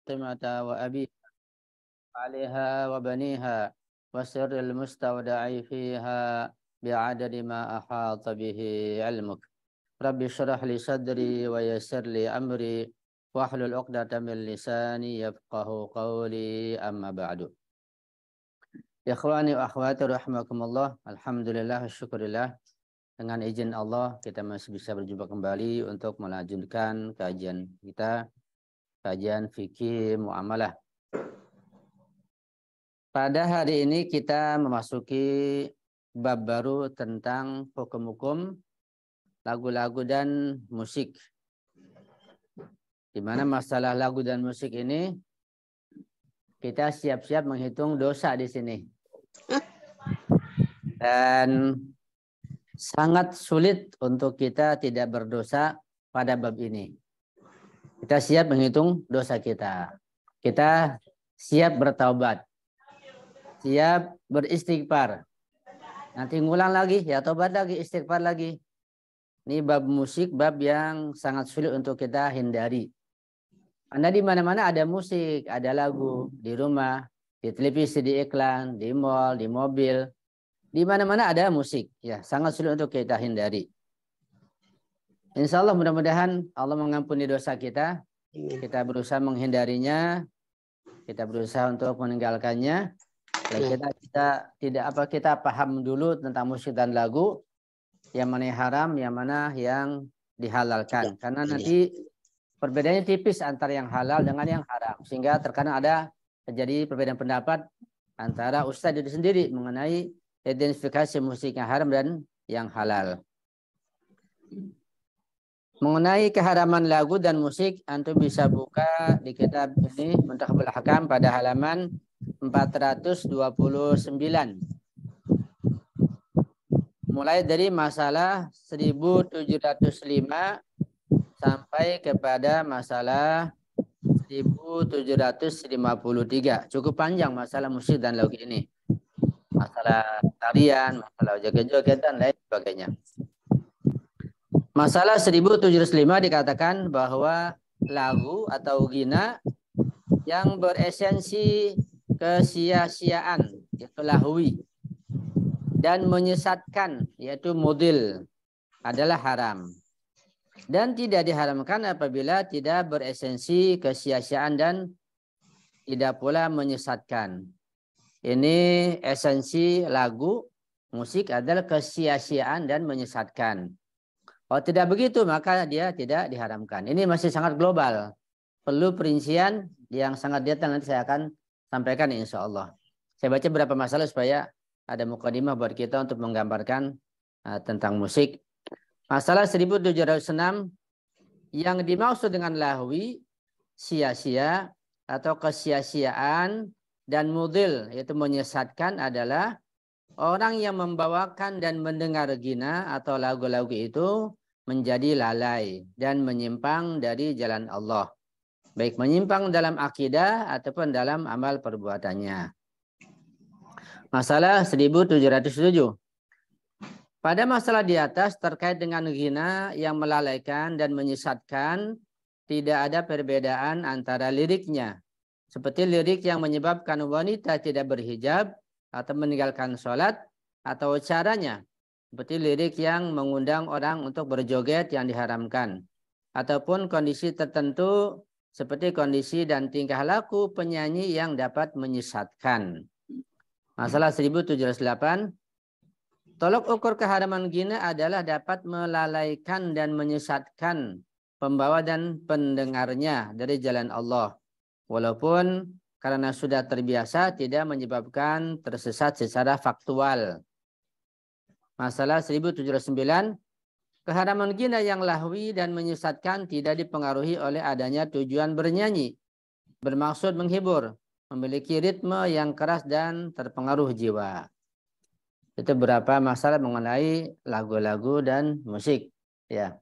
فاطمة وأبيها عليها وبنيها وسر المستودع فيها بعدد ما أحاط به علمك. رب اشرح لي صدري ويسر لي أمري واحلل عقدة من لساني يفقه قولي أما بعد. Ikhwani wa akhwati rahimakumullah. Alhamdulillah, syukurillah. Dengan izin Allah kita masih bisa berjumpa kembali untuk melanjutkan kajian kita, kajian fikih muamalah. Pada hari ini kita memasuki bab baru tentang hukum-hukum lagu-lagu dan musik. Di mana masalah lagu dan musik ini kita siap-siap menghitung dosa di sini. Dan sangat sulit untuk kita tidak berdosa pada bab ini. Kita siap menghitung dosa kita. Kita siap bertaubat. Siap beristighfar. Nanti ngulang lagi, ya taubat lagi, istighfar lagi. Ini bab musik, bab yang sangat sulit untuk kita hindari. Karena di mana-mana ada musik, ada lagu, di rumah, di televisi, di iklan, di mall, di mobil. Di mana-mana ada musik, ya sangat sulit untuk kita hindari. Insya Allah mudah-mudahan Allah mengampuni dosa kita. Kita berusaha menghindarinya, kita berusaha untuk meninggalkannya. Dan kita paham dulu tentang musik dan lagu, yang mana yang haram, yang mana yang dihalalkan. Karena nanti perbedaannya tipis antara yang halal dengan yang haram, sehingga terkadang ada terjadi perbedaan pendapat antara ustadz itu sendiri mengenai identifikasi musik yang haram dan yang halal. Mengenai keharaman lagu dan musik, antum bisa buka di kitab ini Muntakhbul Ahkam pada halaman 429. Mulai dari masalah 1705 sampai kepada masalah 1753. Cukup panjang masalah musik dan lagu ini. Masalah tarian, masalah joget-joget dan lain sebagainya. Masalah 1705 dikatakan bahwa lagu atau ghina yang beresensi kesia-siaan, yaitu lahwi, dan menyesatkan, yaitu mudil, adalah haram. Dan tidak diharamkan apabila tidak beresensi kesia-siaan dan tidak pula menyesatkan. Ini esensi lagu, musik adalah kesia-siaan dan menyesatkan. Kalau tidak begitu maka dia tidak diharamkan. Ini masih sangat global. Perlu perincian yang sangat detail, nanti saya akan sampaikan insya Allah. Saya baca beberapa masalah supaya ada mukadimah buat kita untuk menggambarkan tentang musik. Masalah 1706, yang dimaksud dengan lahwi, sia-sia atau kesia-siaan, dan mudil, yaitu menyesatkan, adalah orang yang membawakan dan mendengar ghina atau lagu-lagu itu menjadi lalai dan menyimpang dari jalan Allah. Baik menyimpang dalam akidah ataupun dalam amal perbuatannya. Masalah 1707. Pada masalah di atas terkait dengan ghina yang melalaikan dan menyesatkan, tidak ada perbedaan antara liriknya. Seperti lirik yang menyebabkan wanita tidak berhijab atau meninggalkan sholat, atau caranya. Seperti lirik yang mengundang orang untuk berjoget yang diharamkan. Ataupun kondisi tertentu seperti kondisi dan tingkah laku penyanyi yang dapat menyesatkan. Masalah 1708. Tolok ukur keharaman ghina adalah dapat melalaikan dan menyesatkan pembawa dan pendengarnya dari jalan Allah. Walaupun karena sudah terbiasa tidak menyebabkan tersesat secara faktual. Masalah 1709. Keharaman ghina yang lahwi dan menyesatkan tidak dipengaruhi oleh adanya tujuan bernyanyi, bermaksud menghibur, memiliki ritme yang keras dan terpengaruh jiwa. Itu beberapa masalah mengenai lagu-lagu dan musik. Ya.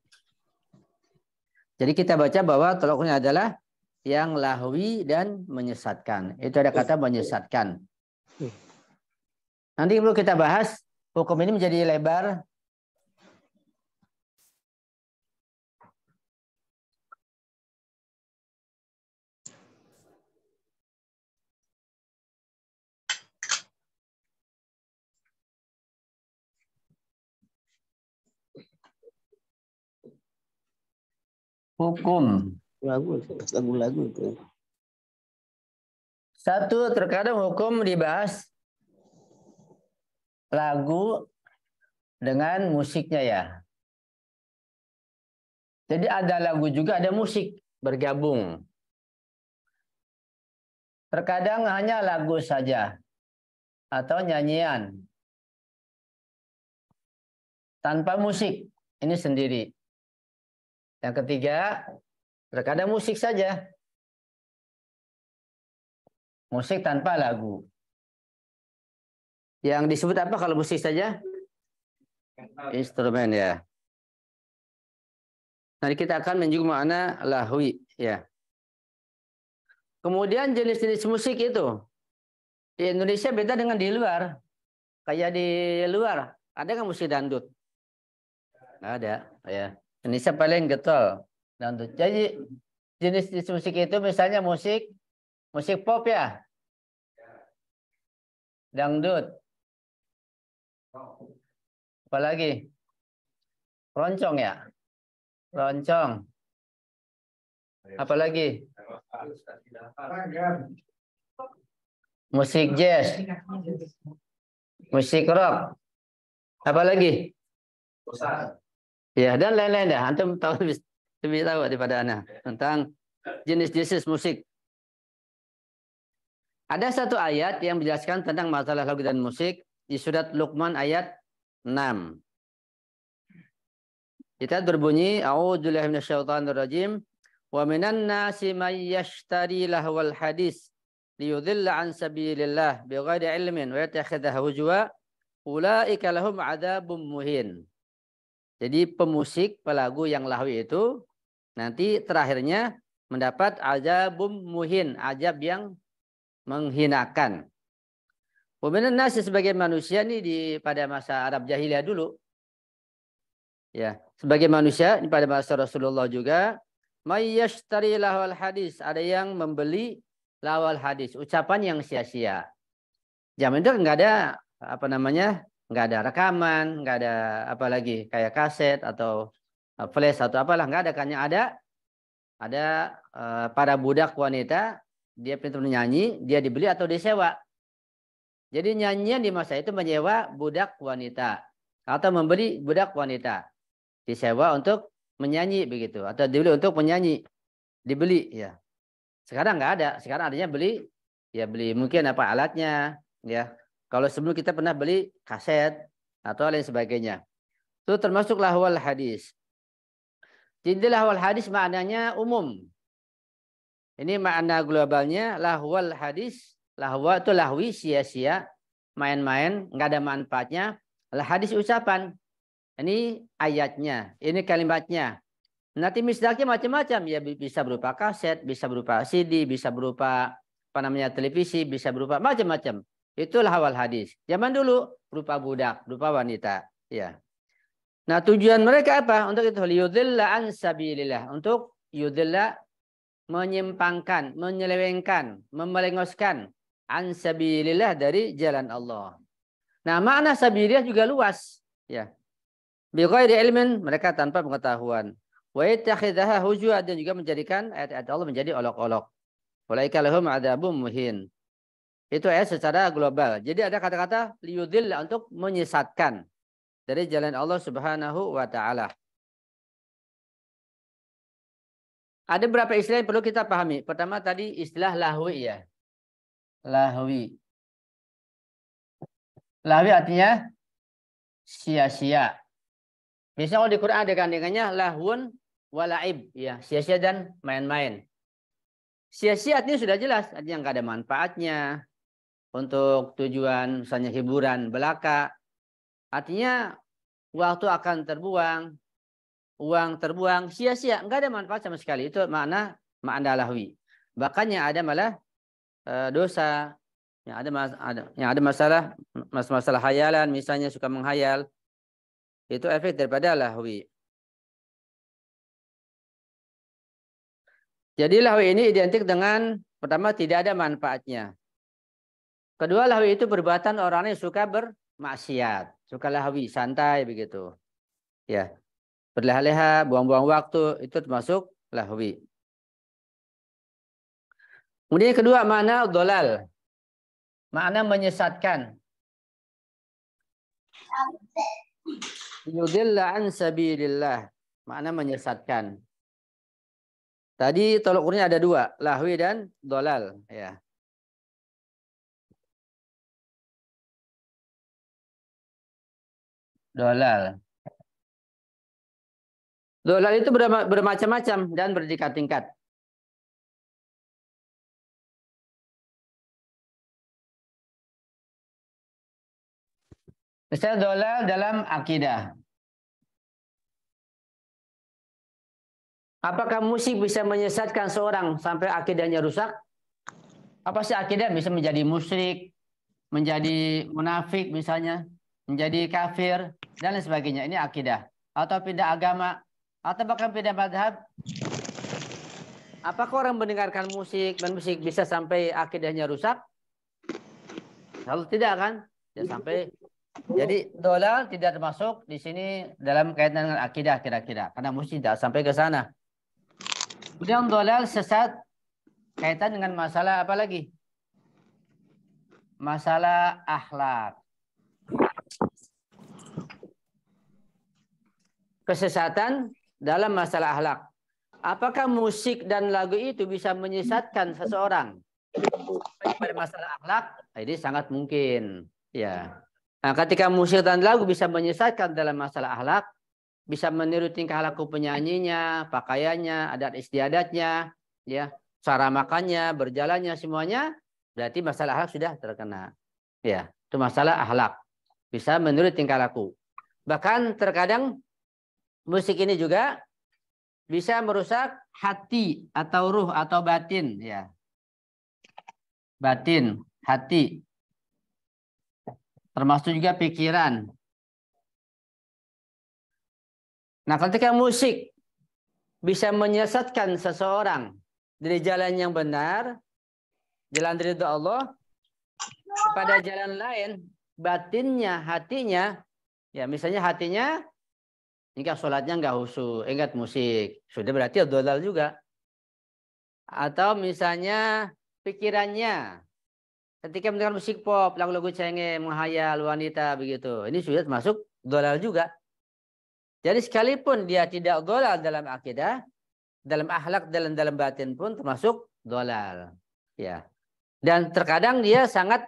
Jadi kita baca bahwa tolak ukurnya adalah yang lahwi dan menyesatkan. Itu ada kata menyesatkan. Nanti perlu kita bahas, hukum ini menjadi lebar. hukum. Lagu-lagu itu. Satu, terkadang hukum dibahas lagu dengan musiknya ya. Jadi ada lagu juga ada musik bergabung. Terkadang hanya lagu saja atau nyanyian tanpa musik, ini sendiri. Yang ketiga, terkadang musik saja. Musik tanpa lagu. Yang disebut apa kalau musik saja? Instrumen ya. Nanti kita akan menyinggung makna lahwi ya. Kemudian jenis-jenis musik itu di Indonesia beda dengan di luar. Kayak di luar ada nggak musik dangdut? Nggak ada ya. Indonesia paling getol dangdut. Jadi jenis musik itu misalnya musik pop ya, dangdut, apalagi roncong ya, roncong, apalagi musik jazz, musik rock, apalagi ya, dan lain-lain ya. Antum tahu lebih tahu daripada ana tentang jenis-jenis musik. Ada satu ayat yang menjelaskan tentang masalah lagu dan musik di surat Luqman ayat 6. Kita berbunyi, A'udzubillahi minasyaitonirrajim. Wa minan nasi may yashtari lahwal hadis liyudhilla an sabilillah bighairi ilmin wa yattakhidhahu huzwa ulaika lahum adzabun muhin. Jadi pemusik, pelagu yang lahwi itu nanti terakhirnya mendapat azabum muhin, azab yang menghinakan. Waminan nasi sebagai manusia nih pada masa Arab jahiliyah dulu. Ya, sebagai manusia pada masa Rasulullah juga, mayyashtari lahwal hadis, ada yang membeli lahwal hadis, ucapan yang sia-sia. Zaman itu enggak ada enggak ada rekaman, enggak ada apa lagi kayak kaset atau flash atau apalah, enggak ada, kan yang ada para budak wanita, dia pintar menyanyi, dia dibeli atau disewa. Jadi nyanyian di masa itu menyewa budak wanita atau membeli budak wanita, disewa untuk menyanyi begitu, atau dibeli untuk menyanyi, dibeli ya. Sekarang nggak ada, sekarang adanya beli mungkin apa alatnya ya. Kalau sebelum kita pernah beli kaset atau lain sebagainya. Itu termasuk lahwal hadis. Jadi lahwal hadis maknanya umum. Ini makna globalnya lahwal hadis. Lahwa itu lahwi, sia-sia, main-main, nggak ada manfaatnya. Hadis ucapan. Ini ayatnya, ini kalimatnya. Nanti misdaknya macam-macam, ya bisa berupa kaset, bisa berupa CD, bisa berupa televisi, bisa berupa macam-macam. Itulah awal hadis. Zaman dulu berupa budak, berupa wanita, ya. Nah, tujuan mereka apa? Untuk itu liyudhilla an sabilillah, untuk yudhilla menyimpangkan, menyelewengkan, memelengoskan an sabilillah dari jalan Allah. Nah, makna sabilillah juga luas, ya. Bighairi ilmin, mereka tanpa pengetahuan. Wa yattakhidhaha huzwa, dan juga menjadikan ayat-ayat Allah menjadi olok-olok. Ulaika lahum adzabun muhin. Itu ayat secara global. Jadi ada kata-kata liyudhilla, untuk menyesatkan dari jalan Allah Subhanahu wa taala. Ada beberapa istilah yang perlu kita pahami. Pertama tadi istilah lahwi ya. Lahwi. Lahwi artinya sia-sia. Misalnya kalau di Quran ada kandungannya lahwun walaib, ya, sia-sia dan main-main. Sia-sia artinya sudah jelas, artinya nggak ada manfaatnya untuk tujuan misalnya hiburan belaka. Artinya waktu akan terbuang, uang terbuang, sia-sia, nggak ada manfaat sama sekali. Itu makna lahwi. Bahkan yang ada malah dosa, yang ada masalah hayalan, misalnya suka menghayal. Itu efek daripada lahwi. Jadi lahwi ini identik dengan pertama tidak ada manfaatnya. Kedua, lahwi itu perbuatan orang yang suka bermaksiat, suka lahwi, santai begitu. Ya. Berleha-leha, buang-buang waktu, itu termasuk lahwi. Kemudian yang kedua makna dolal. Makna menyesatkan. Yudilla an sabilillah. Makna menyesatkan. Tadi tolok ukurnya ada dua, lahwi dan dolal. Ya. Dolal. Dolal itu bermacam-macam dan bertingkat-tingkat. Misalnya dolal dalam akidah. Apakah musik bisa menyesatkan seorang sampai akidahnya rusak? Apa sih akidah bisa menjadi musyrik, menjadi munafik misalnya, menjadi kafir, dan lain sebagainya. Ini akidah. Atau pindah agama, atau bahkan pindah madhab. Apakah orang mendengarkan musik dan musik bisa sampai akidahnya rusak? Kalau tidak kan, ya sampai. Jadi dolal tidak termasuk di sini dalam kaitan dengan akidah kira-kira, karena musik tidak sampai ke sana. Kemudian dolal sesat kaitan dengan masalah apa lagi? Masalah akhlak. Kesesatan dalam masalah akhlak. Apakah musik dan lagu itu bisa menyesatkan seseorang pada masalah akhlak? Ini sangat mungkin. Ya. Nah, ketika musik dan lagu bisa menyesatkan dalam masalah akhlak, bisa meniru tingkah laku penyanyinya, pakaiannya, adat istiadatnya, ya, cara makannya, berjalannya, semuanya, berarti masalah akhlak sudah terkena. Ya, itu masalah akhlak. Bisa meniru tingkah laku. Bahkan terkadang musik ini juga bisa merusak hati atau ruh atau batin, ya. Batin, hati. Termasuk juga pikiran. Nah, ketika musik bisa menyesatkan seseorang dari jalan yang benar, jalan ridha Allah, kepada jalan lain, batinnya, hatinya, ya misalnya hatinya, hingga sholatnya nggak khusyuk, ingat musik, sudah berarti dolal juga. Atau misalnya pikirannya, ketika mendengar musik pop, lagu-lagu cengeng, menghayal wanita begitu, ini sudah termasuk dolal juga. Jadi sekalipun dia tidak dolal dalam akidah, dalam akhlak, dalam batin pun termasuk dolal. Ya. Dan terkadang dia sangat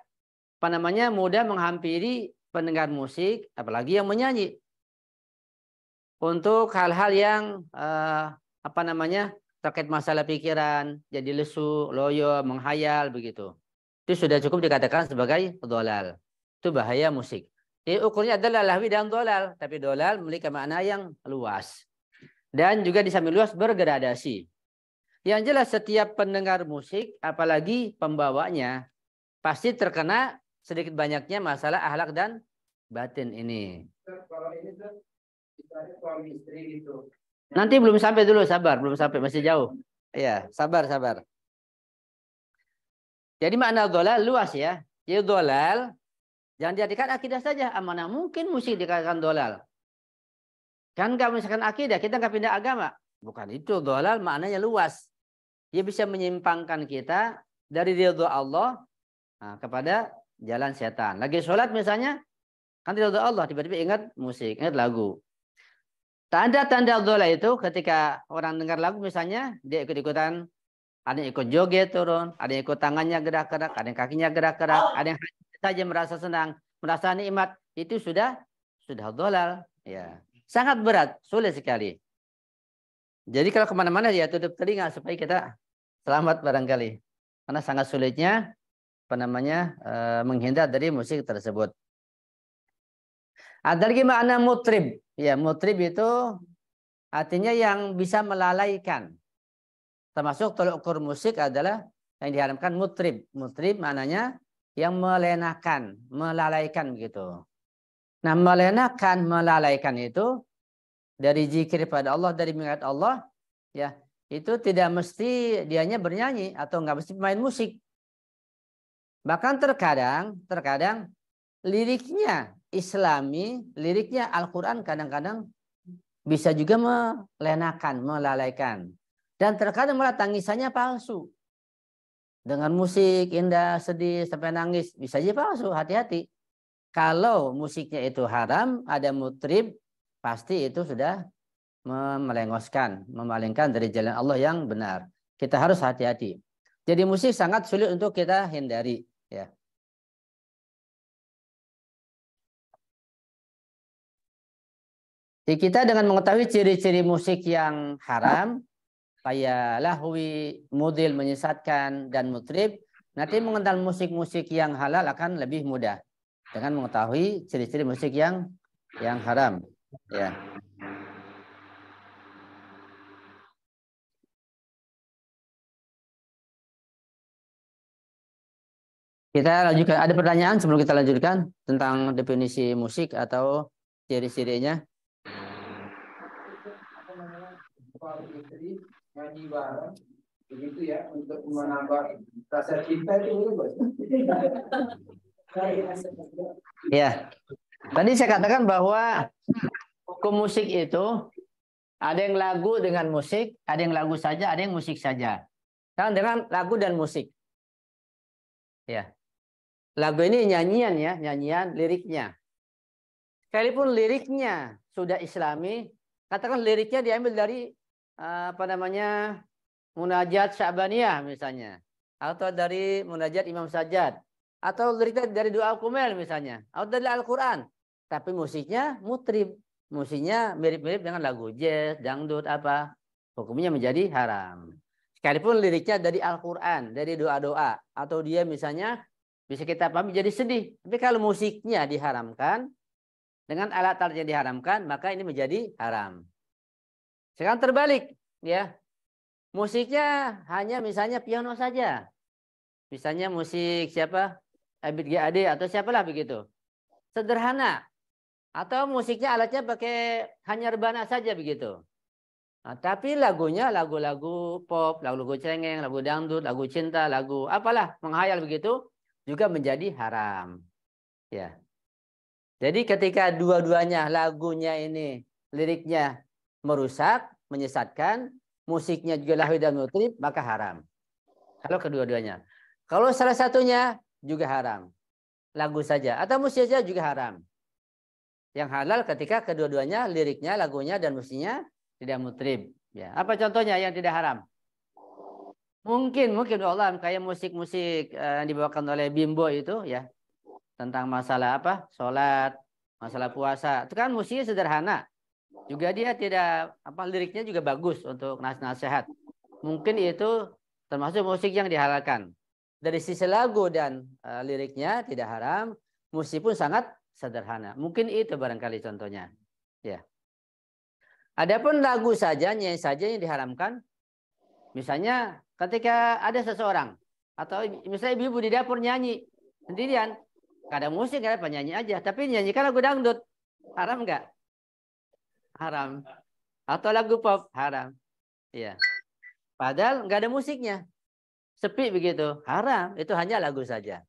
mudah menghampiri pendengar musik, apalagi yang menyanyi. Untuk hal-hal yang terkait masalah pikiran, jadi lesu, loyo, menghayal begitu. Itu sudah cukup dikatakan sebagai dolal. Itu bahaya musik. Jadi ukurnya adalah lahwi dan dolal. Tapi dolal memiliki makna yang luas. Dan juga di samping luas bergradasi. Yang jelas setiap pendengar musik, apalagi pembawanya, pasti terkena sedikit banyaknya masalah akhlak dan batin ini. Kalau ini tuh suami istri gitu. Nanti belum sampai dulu, sabar. Belum sampai, masih jauh. Ya, sabar. Jadi makna dolal luas ya. Jadi dolal jangan dijadikan akidah saja. Mana mungkin musik dikatakan dolal? Kan nggak misalkan akidah, kita nggak pindah agama. Bukan itu, dolal maknanya luas. Dia bisa menyimpangkan kita dari ridha Allah kepada jalan setan. Lagi sholat misalnya, kan ridha Allah, tiba-tiba ingat musik, ingat lagu. Tanda-tanda dolal itu ketika orang dengar lagu misalnya, dia ikut-ikutan, ada yang ikut joget turun, ada yang ikut tangannya gerak-gerak, ada yang kakinya gerak-gerak, ada yang saja merasa senang, merasa nikmat, itu sudah dolal. Ya. Sangat berat, sulit sekali. Jadi kalau kemana-mana ya tutup telinga supaya kita selamat barangkali. Karena sangat sulitnya menghindar dari musik tersebut. Ada lagi makna mutrib. Ya, mutrib itu artinya yang bisa melalaikan. Termasuk tolok ukur musik adalah yang diharamkan mutrib. Mutrib maknanya yang melenakan, melalaikan begitu. Nah, melalaikan itu dari zikir pada Allah, dari mengingat Allah, ya itu tidak mesti dianya bernyanyi atau nggak mesti main musik. Bahkan terkadang liriknya Islami, liriknya Al-Quran kadang-kadang bisa juga melenakan, melalaikan. Dan terkadang malah tangisannya palsu. Dengan musik indah, sedih, sampai nangis. Bisa aja palsu, hati-hati. Kalau musiknya itu haram, ada mutrib, pasti itu sudah melengoskan, memalingkan dari jalan Allah yang benar. Kita harus hati-hati. Jadi musik sangat sulit untuk kita hindari. Ya. Jadi kita dengan mengetahui ciri-ciri musik yang haram, kayak lahwi, mudil, menyesatkan, dan mutrib, nanti mengenal musik-musik yang halal akan lebih mudah dengan mengetahui ciri-ciri musik yang haram. Ya. Kita lanjutkan. Ada pertanyaan sebelum kita lanjutkan tentang definisi musik atau ciri-cirinya? Begitu ya, untuk menambah rasa cinta itu. Ya, tadi saya katakan bahwa hukum musik itu ada yang lagu dengan musik, ada yang lagu saja, ada yang musik saja. Kan dengan lagu dan musik. Ya. Lagu ini nyanyian ya, nyanyian liriknya. Sekalipun liriknya sudah Islami, katakan liriknya diambil dari Munajat Sya'baniyah misalnya, atau dari Munajat Imam Sajjad, atau liriknya dari doa Al-Kumel misalnya, atau dari Al-Quran. Tapi musiknya mutrib, musiknya mirip-mirip dengan lagu jazz, dangdut apa, hukumnya menjadi haram. Sekalipun liriknya dari Al-Quran, dari doa-doa, atau dia misalnya bisa kita pahami jadi sedih. Tapi kalau musiknya diharamkan, dengan alat-alatnya diharamkan, maka ini menjadi haram. Sekarang terbalik, ya. Musiknya hanya misalnya piano saja. Misalnya musik siapa? Ebit GAD atau siapalah begitu. Sederhana. Atau musiknya alatnya pakai hanya rebana saja begitu. Nah, tapi lagunya lagu-lagu pop, lagu-lagu cengeng, lagu dangdut, lagu cinta, lagu apalah menghayal begitu juga menjadi haram. Ya. Jadi ketika dua-duanya lagunya ini liriknya merusak, menyesatkan, musiknya juga lahwi dan mutrib, maka haram. Kalau kedua-duanya. Kalau salah satunya juga haram. Lagu saja atau musik saja juga haram. Yang halal ketika kedua-duanya liriknya, lagunya dan musiknya tidak mutrib. Ya. Apa contohnya yang tidak haram? Mungkin Allah kayak musik-musik yang dibawakan oleh Bimbo itu ya. Tentang masalah apa? Sholat, masalah puasa. Itu kan musiknya sederhana. Juga dia tidak liriknya juga bagus untuk nasihat. Mungkin itu termasuk musik yang dihalalkan. Dari sisi lagu dan liriknya tidak haram, musik pun sangat sederhana. Mungkin itu barangkali contohnya. Ya. Adapun lagu saja, nyanyi saja yang diharamkan. Misalnya ketika ada seseorang atau misalnya ibu-ibu di dapur nyanyi sendirian, gak ada musik, gak ada penyanyi aja, tapi nyanyikan lagu dangdut, haram nggak? Haram. Atau lagu pop, haram. Iya. Padahal nggak ada musiknya, sepi begitu, haram. Itu hanya lagu saja.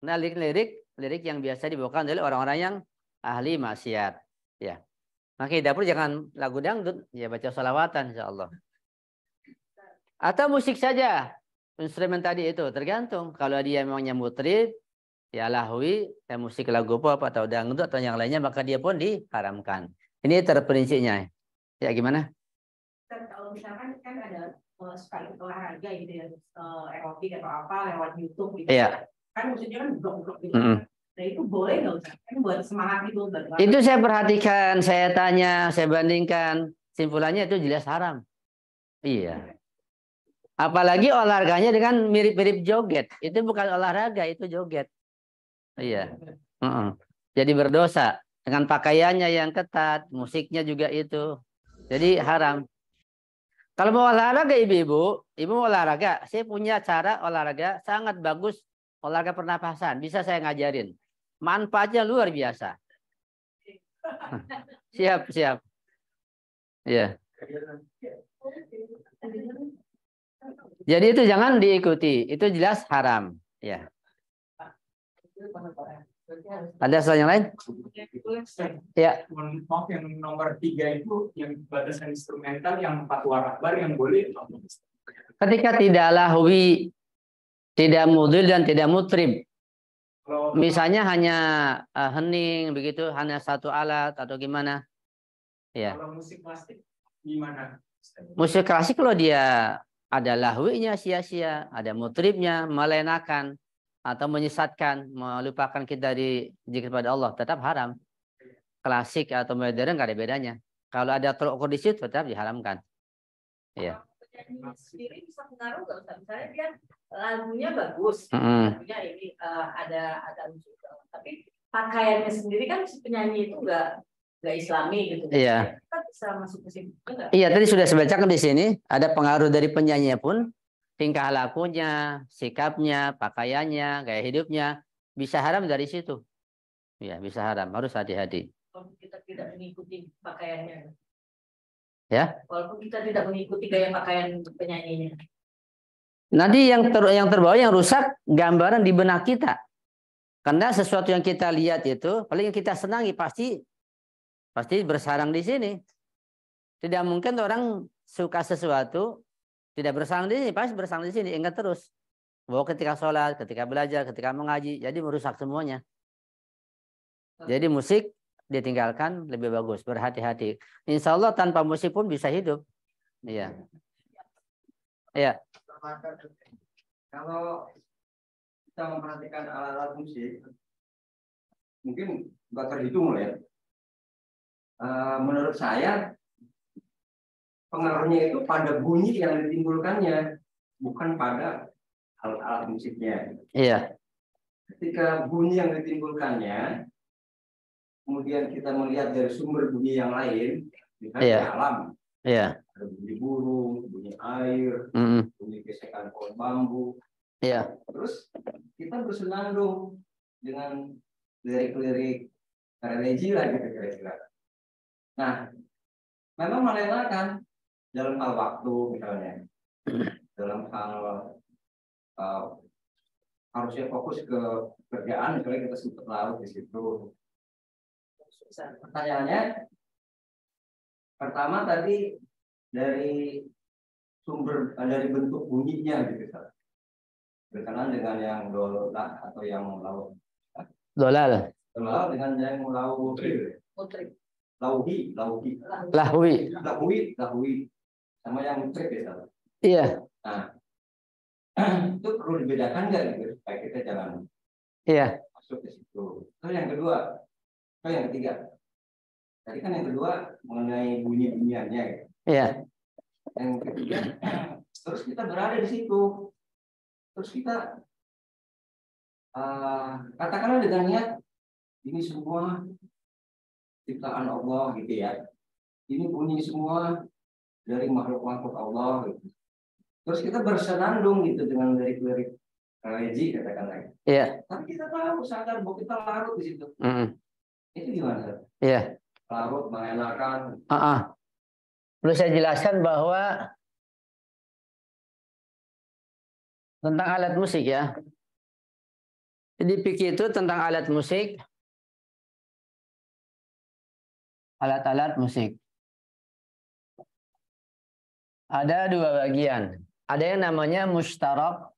Nah, lirik yang biasa dibawakan oleh orang-orang yang ahli maksiat. Ya. Maka di dapur jangan lagu dangdut, ya baca sholawatan insya Allah. Atau musik saja, instrumen tadi itu tergantung. Kalau dia memangnya mutrib, ya lahwi, ya musik lagu pop atau dangdut atau yang lainnya, maka dia pun diharamkan. Ini terperincinya. Ya gimana? Dan kalau misalkan kan ada sekali olahraga gitu ya, aerobik atau apa lewat YouTube gitu. Iya. Kan musiknya kan blok-blok gitu. Nah itu boleh nggak Ustaz? Kan buat semangat itu. Itu saya perhatikan, saya tanya, saya bandingkan. Simpulannya itu jelas haram. Iya. Apalagi olahraganya dengan mirip-mirip joget. Itu bukan olahraga, itu joget. Iya. Jadi berdosa. Dengan pakaiannya yang ketat, musiknya juga itu. Jadi haram. Kalau mau olahraga ibu-ibu, ibu mau olahraga, saya punya cara olahraga sangat bagus, olahraga pernapasan. Bisa saya ngajarin. Manfaatnya luar biasa. Siap. Iya. Jadi itu jangan diikuti, itu jelas haram. Ya. Ada soal yang lain? Ya. Maaf, yang nomor 3 itu yang batasan instrumental yang 4 akbar yang boleh. Ketika tidak lahwi, tidak mudhil dan tidak mutrib. Misalnya hanya hening begitu, hanya satu alat atau gimana? Ya. Kalau musik klasik gimana? Musik klasik kalau dia ada lahwinya sia-sia, ada mutribnya melenakan atau menyesatkan, melupakan kita dari zikir kepada Allah, tetap haram. Klasik atau modern nggak ada bedanya. Kalau ada tolok di situ tetap diharamkan. Iya. Penyanyi sendiri bisa pengaruh nggak Ustaz? Misalnya dia lagunya bagus, Mm-mm. lagunya ini ada unsur, tapi pakaiannya sendiri kan si penyanyi itu nggak Islami gitu. Iya. Kita bisa masuk ke situ enggak? Iya, tadi sudah saya bacakan di sini ada pengaruh dari penyanyi pun, tingkah lakunya, sikapnya, pakaiannya, gaya hidupnya bisa haram dari situ. Iya, bisa haram, harus hati-hati. Walaupun kita tidak mengikuti pakaiannya. Ya. Walaupun kita tidak mengikuti gaya pakaian penyanyinya. Nanti yang terbawa yang rusak gambaran di benak kita. Karena sesuatu yang kita lihat itu, paling yang kita senangi pasti bersarang di sini. Tidak mungkin orang suka sesuatu tidak bersarang di sini, pasti bersarang di sini. Ingat terus bahwa ketika sholat, ketika belajar, ketika mengaji, jadi merusak semuanya. Jadi musik ditinggalkan lebih bagus, berhati-hati. Insya Allah tanpa musik pun bisa hidup. Iya. Iya. Kalau kita memperhatikan alat-alat musik, mungkin nggak terhitung ya. Menurut saya pengaruhnya itu pada bunyi yang ditimbulkannya, bukan pada alat-alat musiknya. Iya. Ketika bunyi yang ditimbulkannya, kemudian kita melihat dari sumber bunyi yang lain, misalnya Iya. di alam, Iya. ada bunyi burung, bunyi air, bunyi gesekan pohon bambu. Iya. Terus kita bersenandung dengan lirik-lirik religi lah gitu kira-kira. Nah, memang melelahkan dalam hal waktu misalnya, dalam hal harusnya fokus ke kerjaan, misalnya kita sempat larut di situ. Pertanyaannya, pertama tadi dari sumber, dari bentuk bunyinya gitu, berkenaan dengan yang dolah atau yang laut. Dolal. Dolal dengan yang laut. Lauhi. Lahwi. Sama yang mutrib ya. Iya. Nah, itu perlu dibedakan nggak gitu supaya kita jangan masuk ke situ. Terus yang kedua, yang ketiga. Tadi kan yang kedua mengenai bunyi-bunyiannya. Gitu. Iya. Yang ketiga, terus kita berada di situ. Terus kita katakanlah dengan niat ini semua ciptaan Allah gitu ya. Ini bunyi semua dari makhluk-makhluk Allah gitu. Terus kita bersenandung gitu dengan lirik-lirik religi katakanlah. Iya. Tapi kita tahu sadar bahwa kita larut di situ. Itu gimana? Iya. Larut mengenakan. Perlu saya jelaskan bahwa tentang alat musik ya. Jadi fikih itu tentang alat musik. Alat-alat musik. Ada dua bagian. Ada yang namanya mustarak.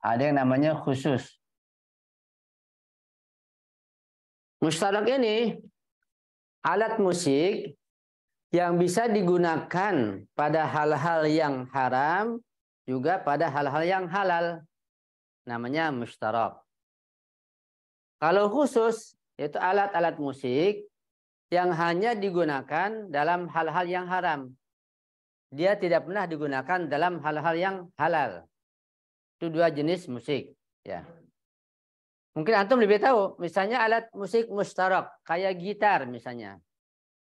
Ada yang namanya khusus. Mustarak ini alat musik yang bisa digunakan pada hal-hal yang haram, juga pada hal-hal yang halal. Namanya mustarak. Kalau khusus, yaitu alat-alat musik yang hanya digunakan dalam hal-hal yang haram. Dia tidak pernah digunakan dalam hal-hal yang halal. Itu dua jenis musik. Ya. Mungkin antum lebih tahu, misalnya alat musik mustarak, kayak gitar misalnya.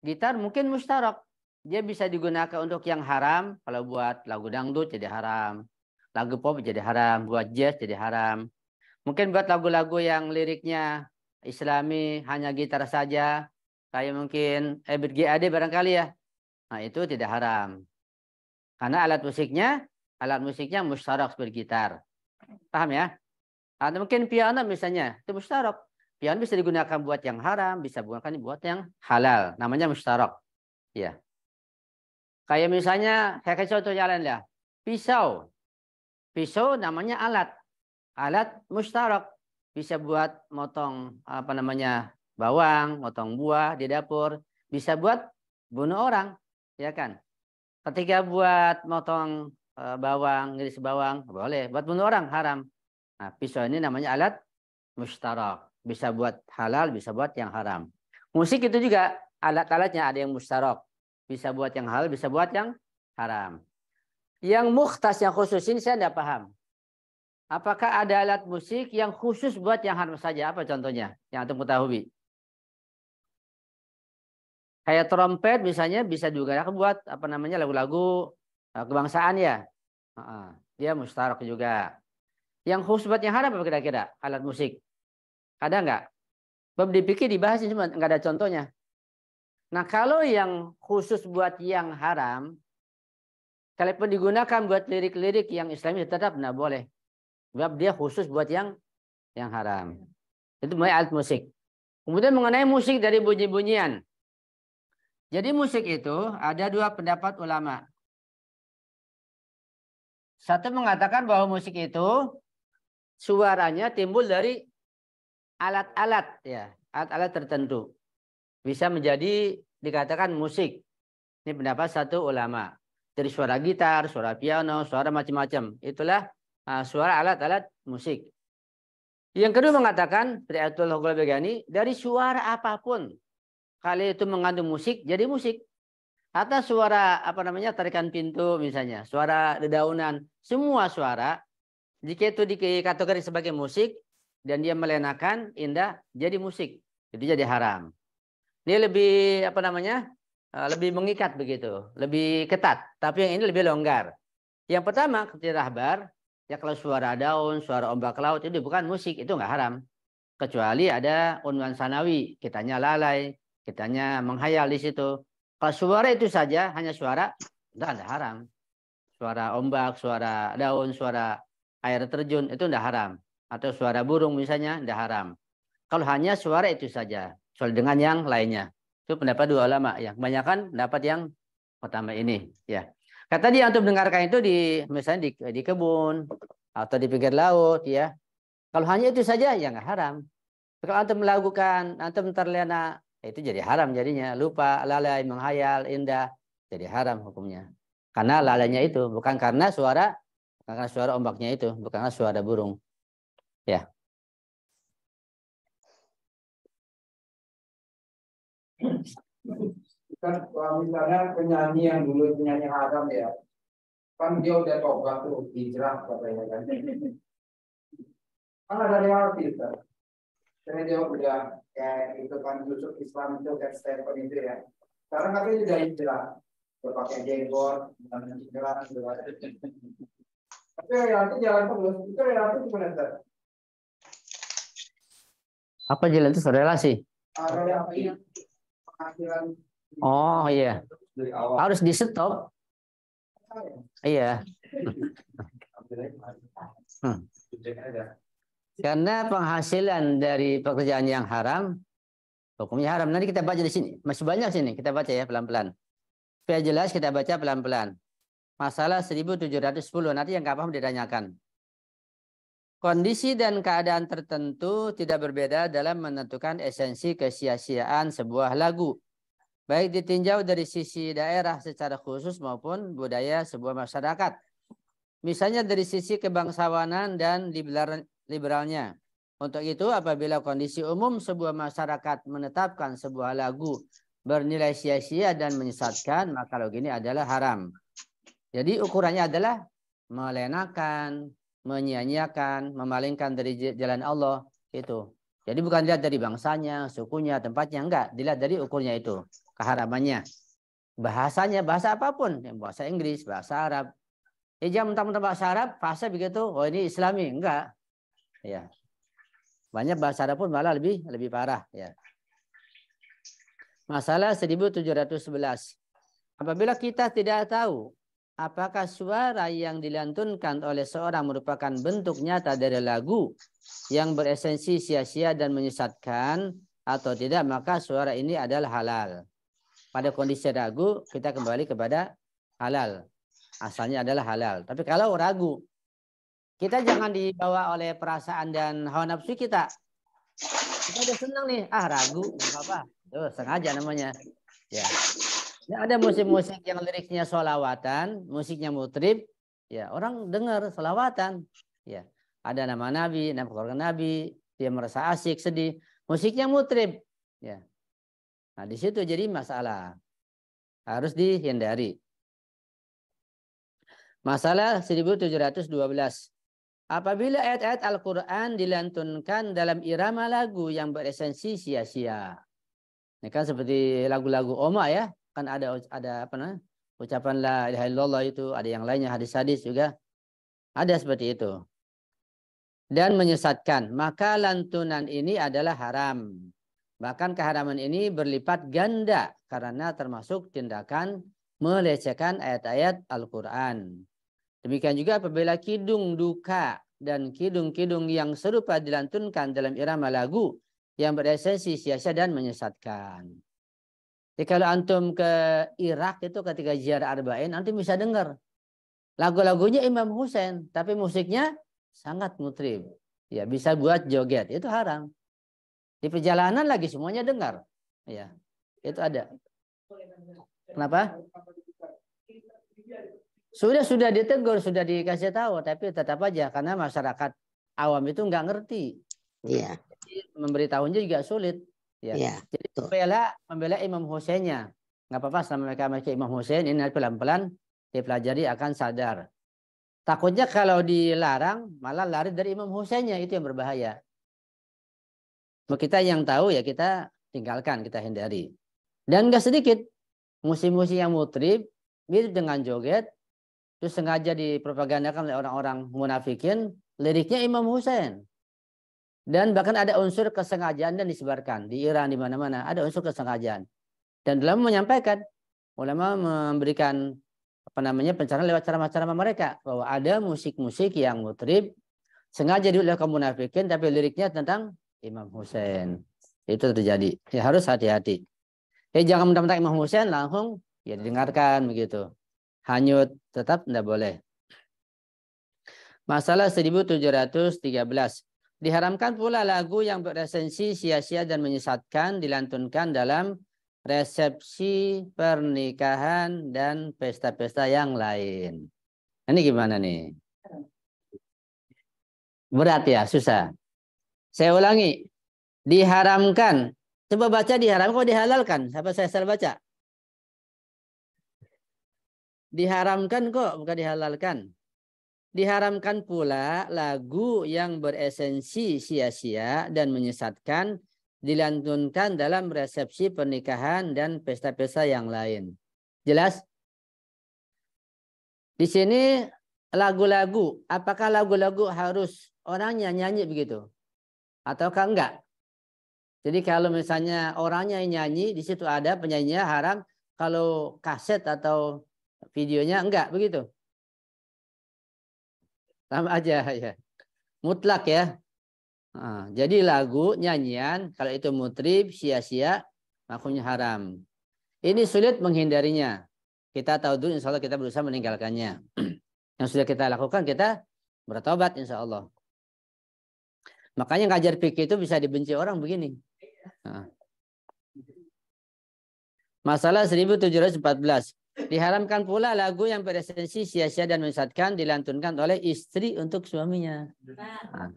Gitar mungkin mustarak. Dia bisa digunakan untuk yang haram, kalau buat lagu dangdut jadi haram. Lagu pop jadi haram, buat jazz jadi haram. Mungkin buat lagu-lagu yang liriknya Islami, hanya gitar saja. Kayak mungkin Ebit GAD barangkali ya. Nah itu tidak haram. Karena alat musiknya alat musiknya musyarak seperti gitar. Paham ya? Atau mungkin piano misalnya, itu musyarak. Piano bisa digunakan buat yang haram, bisa digunakan buat yang halal. Namanya musyarak. Ya. Kayak misalnya, saya kasih contoh jalan lah. Pisau. Pisau namanya alat. Alat musyarak. Bisa buat motong bawang, motong buah di dapur. Bisa buat bunuh orang, ya kan? Ketika buat motong bawang, ngiris bawang, boleh. Buat bunuh orang, haram. Nah, pisau ini namanya alat musyarak. Bisa buat halal, bisa buat yang haram. Musik itu juga alat-alatnya ada yang musyarak. Bisa buat yang halal, bisa buat yang haram. Yang mukhtas, yang khusus ini saya tidak paham. Apakah ada alat musik yang khusus buat yang haram saja? Apa contohnya yang antum ketahui? Kayak trompet misalnya bisa juga buat lagu-lagu kebangsaan ya. Dia musyarak juga. Yang khusus buat yang haram apa kira-kira alat musik? Ada nggak? Bab dipikir dibahas cuma nggak ada contohnya. Nah kalau yang khusus buat yang haram, kalaupun digunakan buat lirik-lirik yang Islami tetap nggak boleh. Sebab dia khusus buat yang haram. Itu mulai alat musik. Kemudian mengenai musik dari bunyi-bunyian. Jadi musik itu ada dua pendapat ulama. Satu mengatakan bahwa musik itu suaranya timbul dari alat-alat ya, alat-alat tertentu. Bisa menjadi dikatakan musik. Ini pendapat satu ulama. Dari suara gitar, suara piano, suara macam-macam. Itulah suara alat-alat musik. Yang kedua mengatakan, Ayatullah Ghazali, dari suara apapun. Kalau itu mengandung musik, jadi musik. Atau suara tarikan pintu misalnya, suara dedaunan, semua suara jika itu dikategori sebagai musik dan dia melenakan, indah, jadi musik. Itu jadi haram. Ini lebih lebih mengikat begitu, lebih ketat. Tapi yang ini lebih longgar. Yang pertama, ketika rahbar, ya kalau suara daun, suara ombak laut itu bukan musik, itu nggak haram. Kecuali ada unwan sanawi, kitanya lalai, kitanya menghayal di situ. Kalau suara itu saja, hanya suara, itu ada haram. Suara ombak, suara daun, suara air terjun, itu tidak haram. Atau suara burung misalnya, tidak haram. Kalau hanya suara itu saja, soal dengan yang lainnya. Itu pendapat dua ulama. Ya. Kebanyakan pendapat yang pertama ini. Ya. Kata dia untuk mendengarkan itu misalnya di kebun, atau di pinggir laut. Ya. Kalau hanya itu saja, ya nggak haram. Kalau antum melakukan, antum terlena, itu jadi haram jadinya. Lupa, lalai, menghayal, indah, jadi haram hukumnya. Karena lalainya itu bukan karena suara ombaknya itu, bukan karena suara burung. Ya. Kan kalau misalnya penyanyi yang dulu penyanyi haram ya, kan dia udah tobat tuh, hijrah katanya kan. Kan ada reality kan. Karena dia udah kayak itu kan Yusuf Islam itu kan Stephen itu ya. Sekarang katanya udah hijrah. Udah pakai jenggot, dan hijrah juga. Tapi reality jalan terus. Itu reality gimana Ustaz? Apa jalan itu relasi? Relasi penghasilan. Oh iya. Dari awal. Harus di stop. Iya. Karena penghasilan dari pekerjaan yang haram, hukumnya haram. Nanti kita baca di sini. Masih banyak sini. Kita baca ya pelan-pelan. Supaya jelas kita baca pelan-pelan. Masalah 1710. Nanti yang nggak paham ditanyakan. Kondisi dan keadaan tertentu tidak berbeda dalam menentukan esensi kesia-siaan sebuah lagu. Baik ditinjau dari sisi daerah secara khusus maupun budaya sebuah masyarakat. Misalnya dari sisi kebangsawanan dan liberalnya. Untuk itu apabila kondisi umum sebuah masyarakat menetapkan sebuah lagu bernilai sia-sia dan menyesatkan, maka lagu ini adalah haram. Jadi ukurannya adalah melenakan, menyia-nyiakan, memalingkan dari jalan Allah itu. Jadi bukan dilihat dari bangsanya, sukunya, tempatnya, enggak. Dilihat dari ukurnya itu, keharamannya. Bahasanya, bahasa apapun. Bahasa Inggris, bahasa Arab. Jangan mentang-mentang bahasa Arab, bahasa begitu, oh ini Islami. Enggak. Ya. Banyak bahasa Arab pun malah lebih parah. Ya. Masalah 1711. Apabila kita tidak tahu apakah suara yang dilantunkan oleh seorang merupakan bentuk nyata dari lagu yang beresensi sia-sia dan menyesatkan atau tidak, maka suara ini adalah halal. Pada kondisi ragu, kita kembali kepada halal. Asalnya adalah halal. Tapi kalau ragu, kita jangan dibawa oleh perasaan dan hawa nafsu kita. Kita udah senang nih, ragu, nggak apa-apa. Tuh, sengaja namanya. Ya. Ada musik-musik yang liriknya sholawatan, musiknya mutrib, ya orang dengar sholawatan. Ya. Ada nama Nabi, nama keluarga Nabi, dia merasa asik, sedih. Musiknya mutrib. Ya. Nah, di situ jadi masalah. Harus dihindari. Masalah 1712. Apabila ayat-ayat Al-Quran dilantunkan dalam irama lagu yang beresensi sia-sia. Ini kan seperti lagu-lagu Oma ya. Kan ada apa namanya? Ucapan la ilaha illallah itu. Ada yang lainnya, hadis-hadis juga. Ada seperti itu. Dan menyesatkan. Maka lantunan ini adalah haram. Bahkan keharaman ini berlipat ganda karena termasuk tindakan melecehkan ayat-ayat Al-Quran. Demikian juga apabila kidung duka dan kidung-kidung yang serupa dilantunkan dalam irama lagu yang beresensi sia-sia dan menyesatkan. Jadi kalau antum ke Irak itu ketika ziarah Arba'in, antum bisa dengar lagu-lagunya Imam Husain, tapi musiknya sangat mutrib. Ya, bisa buat joget, itu haram. Di perjalanan lagi semuanya dengar. Ya, itu ada. Kenapa? Sudah ditegur, sudah dikasih tahu, tapi tetap aja karena masyarakat awam itu nggak ngerti. Iya. Jadi memberitahunya juga sulit. Ya. Iya. Jadi membela Imam Husainnya. Nggak apa-apa selama mereka memiliki Imam Husain, ini pelan-pelan dipelajari akan sadar. Takutnya kalau dilarang malah lari dari Imam Husainnya, itu yang berbahaya. Kita yang tahu ya kita tinggalkan, kita hindari. Dan nggak sedikit musik-musik yang mutrib mirip dengan joget, terus sengaja dipropagandakan oleh orang-orang munafikin, liriknya Imam Husain. Dan bahkan ada unsur kesengajaan dan disebarkan di Iran, di mana-mana ada unsur kesengajaan. Dan dalam menyampaikan, ulama memberikan pencerahan lewat ceramah-ceramah mereka bahwa ada musik-musik yang mutrib sengaja diulah kaum munafikin, tapi liriknya tentang Imam Husain. Itu terjadi. Ya harus hati-hati. Jangan mentang-mentang Imam Husain langsung ya didengarkan begitu. Hanyut, tetap tidak boleh. Masalah 1713. Diharamkan pula lagu yang beresensi sia-sia dan menyesatkan dilantunkan dalam resepsi pernikahan dan pesta-pesta yang lain. Ini gimana nih? Berat ya, susah. Saya ulangi. Diharamkan. Coba baca diharamkan kok dihalalkan. Siapa saya salah baca? Diharamkan kok, bukan dihalalkan. Diharamkan pula lagu yang beresensi sia-sia dan menyesatkan dilantunkan dalam resepsi pernikahan dan pesta-pesta yang lain. Jelas? Di sini lagu-lagu, apakah lagu-lagu harus orangnya nyanyi begitu? Ataukah enggak? Jadi kalau misalnya orangnya nyanyi, di situ ada penyanyinya haram, kalau kaset atau videonya enggak begitu? Sama aja ya. Mutlak ya. Nah, jadi lagu, nyanyian, kalau itu mutrib, sia-sia, hukumnya haram. Ini sulit menghindarinya. Kita tahu dulu, insya Allah kita berusaha meninggalkannya. Yang sudah kita lakukan, kita bertobat insya Allah. Makanya ngajar fikih itu bisa dibenci orang begini. Nah. Masalah 1714. Diharamkan pula lagu yang beresensi sia-sia dan menyesatkan dilantunkan oleh istri untuk suaminya. Nah,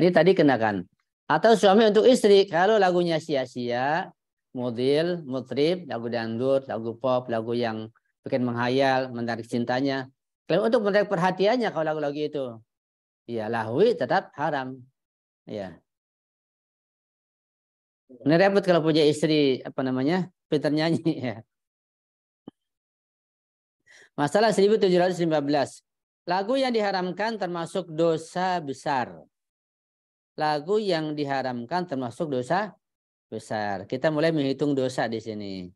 ini tadi kenakan. Atau suami untuk istri. Kalau lagunya sia-sia, mudil, mutrib, lagu dangdut, lagu pop, lagu yang bikin menghayal, menarik cintanya. Kalau untuk menarik perhatiannya kalau lagu-lagu itu, ya lahwi tetap haram. Ya. Ini repot kalau punya istri pintar nyanyi ya. Masalah 1715. Lagu yang diharamkan termasuk dosa besar. Lagu yang diharamkan termasuk dosa besar. Kita mulai menghitung dosa di sini.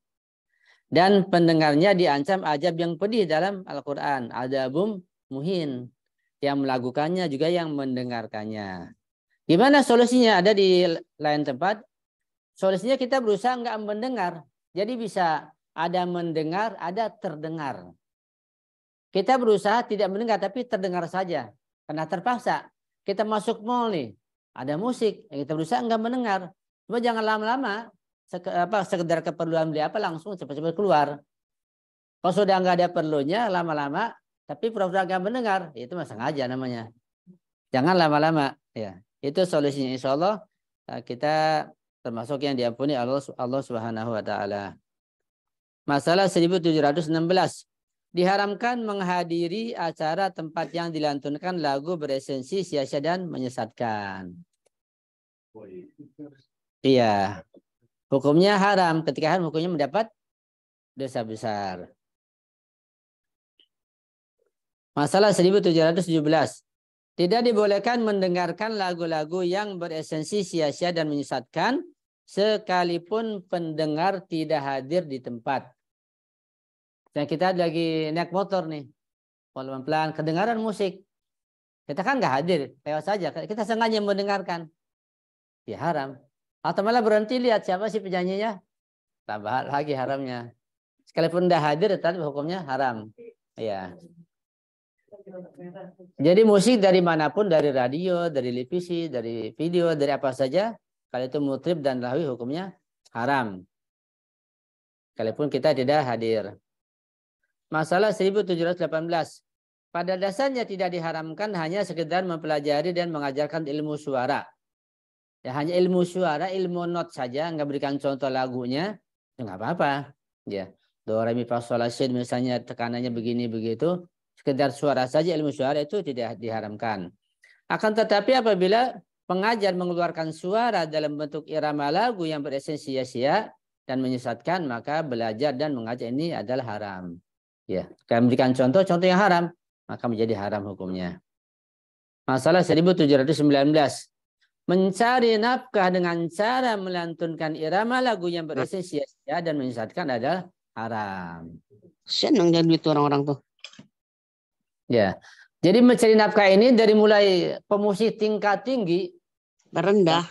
Dan pendengarnya diancam azab yang pedih dalam Al-Quran. Adzabum muhin. Yang melakukannya juga yang mendengarkannya. Gimana solusinya? Ada di lain tempat. Solusinya kita berusaha nggak mendengar. Jadi bisa ada mendengar, ada terdengar. Kita berusaha tidak mendengar, tapi terdengar saja. Karena terpaksa. Kita masuk mall nih. Ada musik. Kita berusaha nggak mendengar. Cuma jangan lama-lama. Sekedar keperluan beli apa langsung cepat-cepat keluar. Kalau sudah nggak ada perlunya lama-lama, tapi pura-pura nggak mendengar, itu mah sengaja namanya. Jangan lama-lama. Ya, itu solusinya. Insya Allah kita termasuk yang diampuni Allah Subhanahu Wa Taala. Masalah 1716. Diharamkan menghadiri acara tempat yang dilantunkan lagu beresensi sia-sia dan menyesatkan. Iya. Hukumnya haram. Ketika haram hukumnya mendapat dosa besar. Masalah 1717. Tidak dibolehkan mendengarkan lagu-lagu yang beresensi sia-sia dan menyesatkan sekalipun pendengar tidak hadir di tempat. Dan kita lagi naik motor nih. Pelan-pelan kedengaran musik. Kita kan nggak hadir. Lewat saja. Kita sengaja mendengarkan. Ya haram. Atau malah berhenti lihat siapa sih penyanyinya. Tambah lagi haramnya. Sekalipun udah hadir tetap hukumnya haram. Ya. Jadi musik dari manapun, dari radio, dari televisi, dari video, dari apa saja, kalau itu mutrib dan lahwi hukumnya haram. Sekalipun kita tidak hadir. Masalah 1718. Pada dasarnya tidak diharamkan hanya sekedar mempelajari dan mengajarkan ilmu suara. Ya, hanya ilmu suara, ilmu not saja, nggak berikan contoh lagunya, ya nggak apa-apa. Ya, do re mi fa sol la si misalnya tekanannya begini begitu, sekedar suara saja ilmu suara itu tidak diharamkan. Akan tetapi apabila pengajar mengeluarkan suara dalam bentuk irama lagu yang beresensi sia-sia dan menyesatkan, maka belajar dan mengajar ini adalah haram. Ya, kalau memberikan contoh yang haram, maka menjadi haram hukumnya. Masalah 1719. Mencari nafkah dengan cara melantunkan irama lagu yang beresensi sia-sia dan menyesatkan adalah haram. Senang jadi itu orang-orang tuh. Ya, jadi mencari nafkah ini dari mulai pemusik tingkat tinggi, Rendah.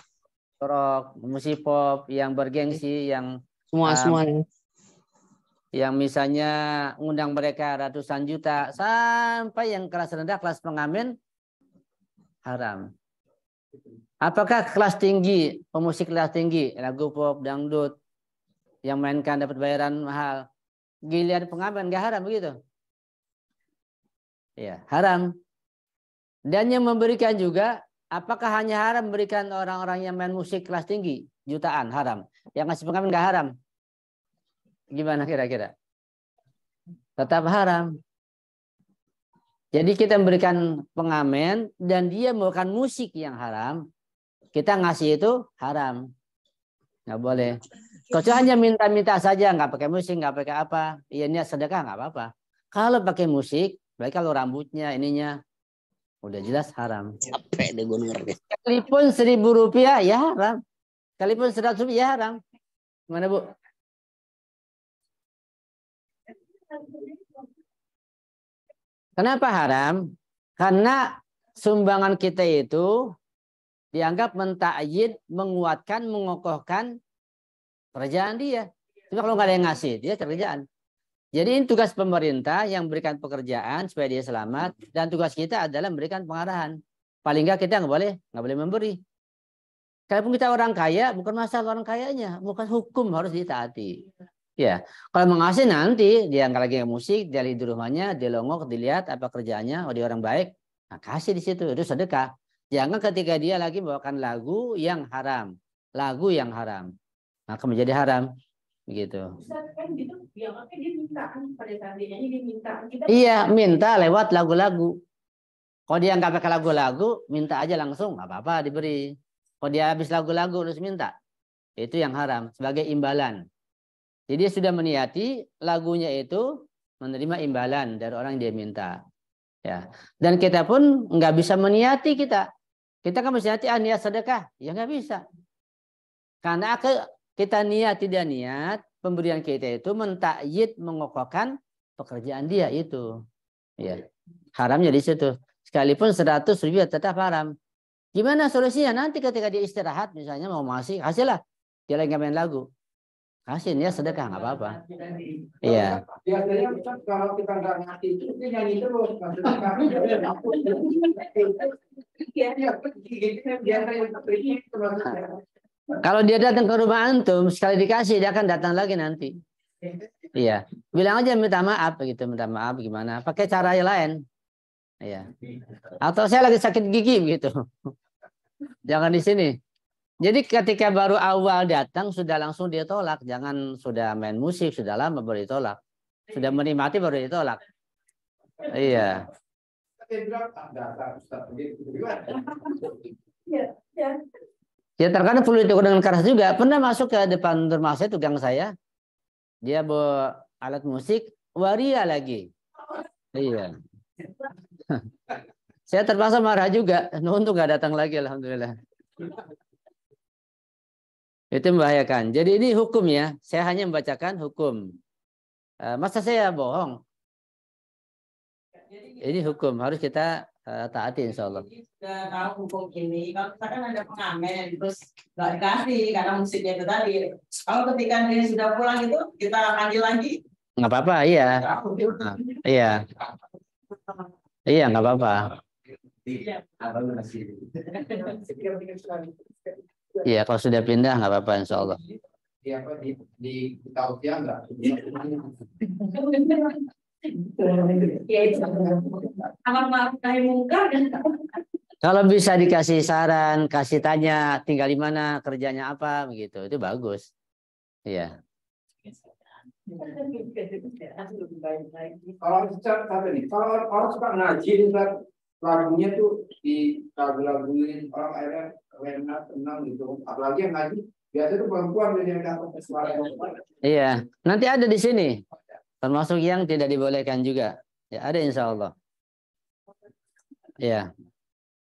rock, musik pop, yang bergengsi, yang Semua. yang misalnya undang mereka ratusan juta, sampai yang kelas rendah, kelas pengamen, haram. Apakah kelas tinggi, pemusik kelas tinggi, lagu pop, dangdut, yang mainkan dapat bayaran mahal, giliran pengamen nggak haram begitu? Ya, haram. Dan yang memberikan juga, apakah hanya haram memberikan orang-orang yang main musik kelas tinggi, jutaan, haram. Yang ngasih pengamen nggak haram. Gimana kira-kira? Tetap haram. Jadi kita memberikan pengamen dan dia membawakan musik yang haram, kita ngasih itu haram. Nggak boleh. Kecuali hanya minta-minta saja, nggak pakai musik, nggak pakai apa. Iya niat sedekah nggak apa-apa. Kalau pakai musik, baik kalau rambutnya, ininya, udah jelas haram. Capek deh gue ngerti. Sekalipun Rp1.000 ya haram. Sekalipun Rp100 ya haram. Gimana Bu? Kenapa haram? Karena sumbangan kita itu dianggap mentakyid, menguatkan, mengokohkan kerjaan dia. Cuma kalau nggak ada yang ngasih, dia kerjaan. Jadi ini tugas pemerintah yang memberikan pekerjaan supaya dia selamat, dan tugas kita adalah memberikan pengarahan. Paling nggak kita nggak boleh memberi. Kalaupun kita orang kaya, bukan masalah orang kayanya, bukan hukum harus ditaati. Ya, kalau mengasih nanti dia nggak lagi musik, dia lihat di rumahnya, dia longok, dilihat apa kerjaannya, oh dia orang baik, nah kasih di situ, itu sedekah. Jangan ketika dia lagi membawakan lagu yang haram, maka menjadi haram, begitu. Kan gitu, dia minta kan pada saat dia nyanyi dia minta. Iya, minta lewat lagu-lagu. Kalau dia nggak pakai lagu-lagu, minta aja langsung, nggak apa-apa diberi. Kalau dia habis lagu-lagu terus minta, itu yang haram sebagai imbalan. Jadi dia sudah meniati lagunya itu menerima imbalan dari orang yang dia minta. Ya. Dan kita pun nggak bisa meniati kita. Kita kan mesti niati niat sedekah. Ya nggak bisa. Karena kita niat tidak niat, pemberian kita itu mentakyid, mengokohkan pekerjaan dia itu. Ya. Haramnya di situ. Sekalipun 100 ribu tetap haram. Gimana solusinya? Nanti ketika dia istirahat misalnya mau masih, kasihlah. Dia lagi main lagu. Kasih ya sedekah nggak apa-apa. Iya. Biasanya Ustaz, kalau kita nggak ngasih itu dia nyanyi terus. Maksudnya kami Kalau dia datang ke rumah antum, sekali dikasih dia akan datang lagi nanti. Iya. Bilang aja minta maaf begitu, minta maaf gimana? Pakai cara yang lain. Iya. Atau saya lagi sakit gigi begitu. Jangan di sini. Jadi ketika baru awal datang sudah langsung dia tolak. Jangan sudah main musik, sudah lama baru ditolak. Sudah menikmati baru ditolak. Iya. Ya terkadang perlu ditegur dengan keras juga. Pernah masuk ke depan rumah saya, tukang saya. Dia bawa alat musik, waria lagi. Iya. Saya terpaksa marah juga. Untuk nggak datang lagi, alhamdulillah. Itu membahayakan. Jadi ini hukum ya. Saya hanya membacakan hukum. Masa saya bohong? Ini hukum. Harus kita taati insya Allah. Sudah tahu hukum ini. Kalau misalkan ada pengamen, terus nggak dikasih karena musiknya itu tadi. Kalau ketika dia sudah pulang itu, kita panggil lagi. Nggak apa-apa, iya. Iya. Iya, nggak apa-apa. Iya, kalau sudah pindah nggak apa-apa insya Allah. Di tausiah enggak? Ya itu. Amar ma'ruf nahi mungkar. Kalau bisa dikasih saran, kasih tanya, tinggal di mana, kerjanya apa, begitu, itu bagus. Iya. Kalau kalau orang suka ngaji, lagunya tuh di lagu-laguin orang akhirnya enak tenang gitu. Apalagi yang ngaji biasanya tuh perempuan yang dapat suara. Iya, nanti ada di sini. Termasuk yang tidak dibolehkan juga. Ya, ada insya Allah. Iya.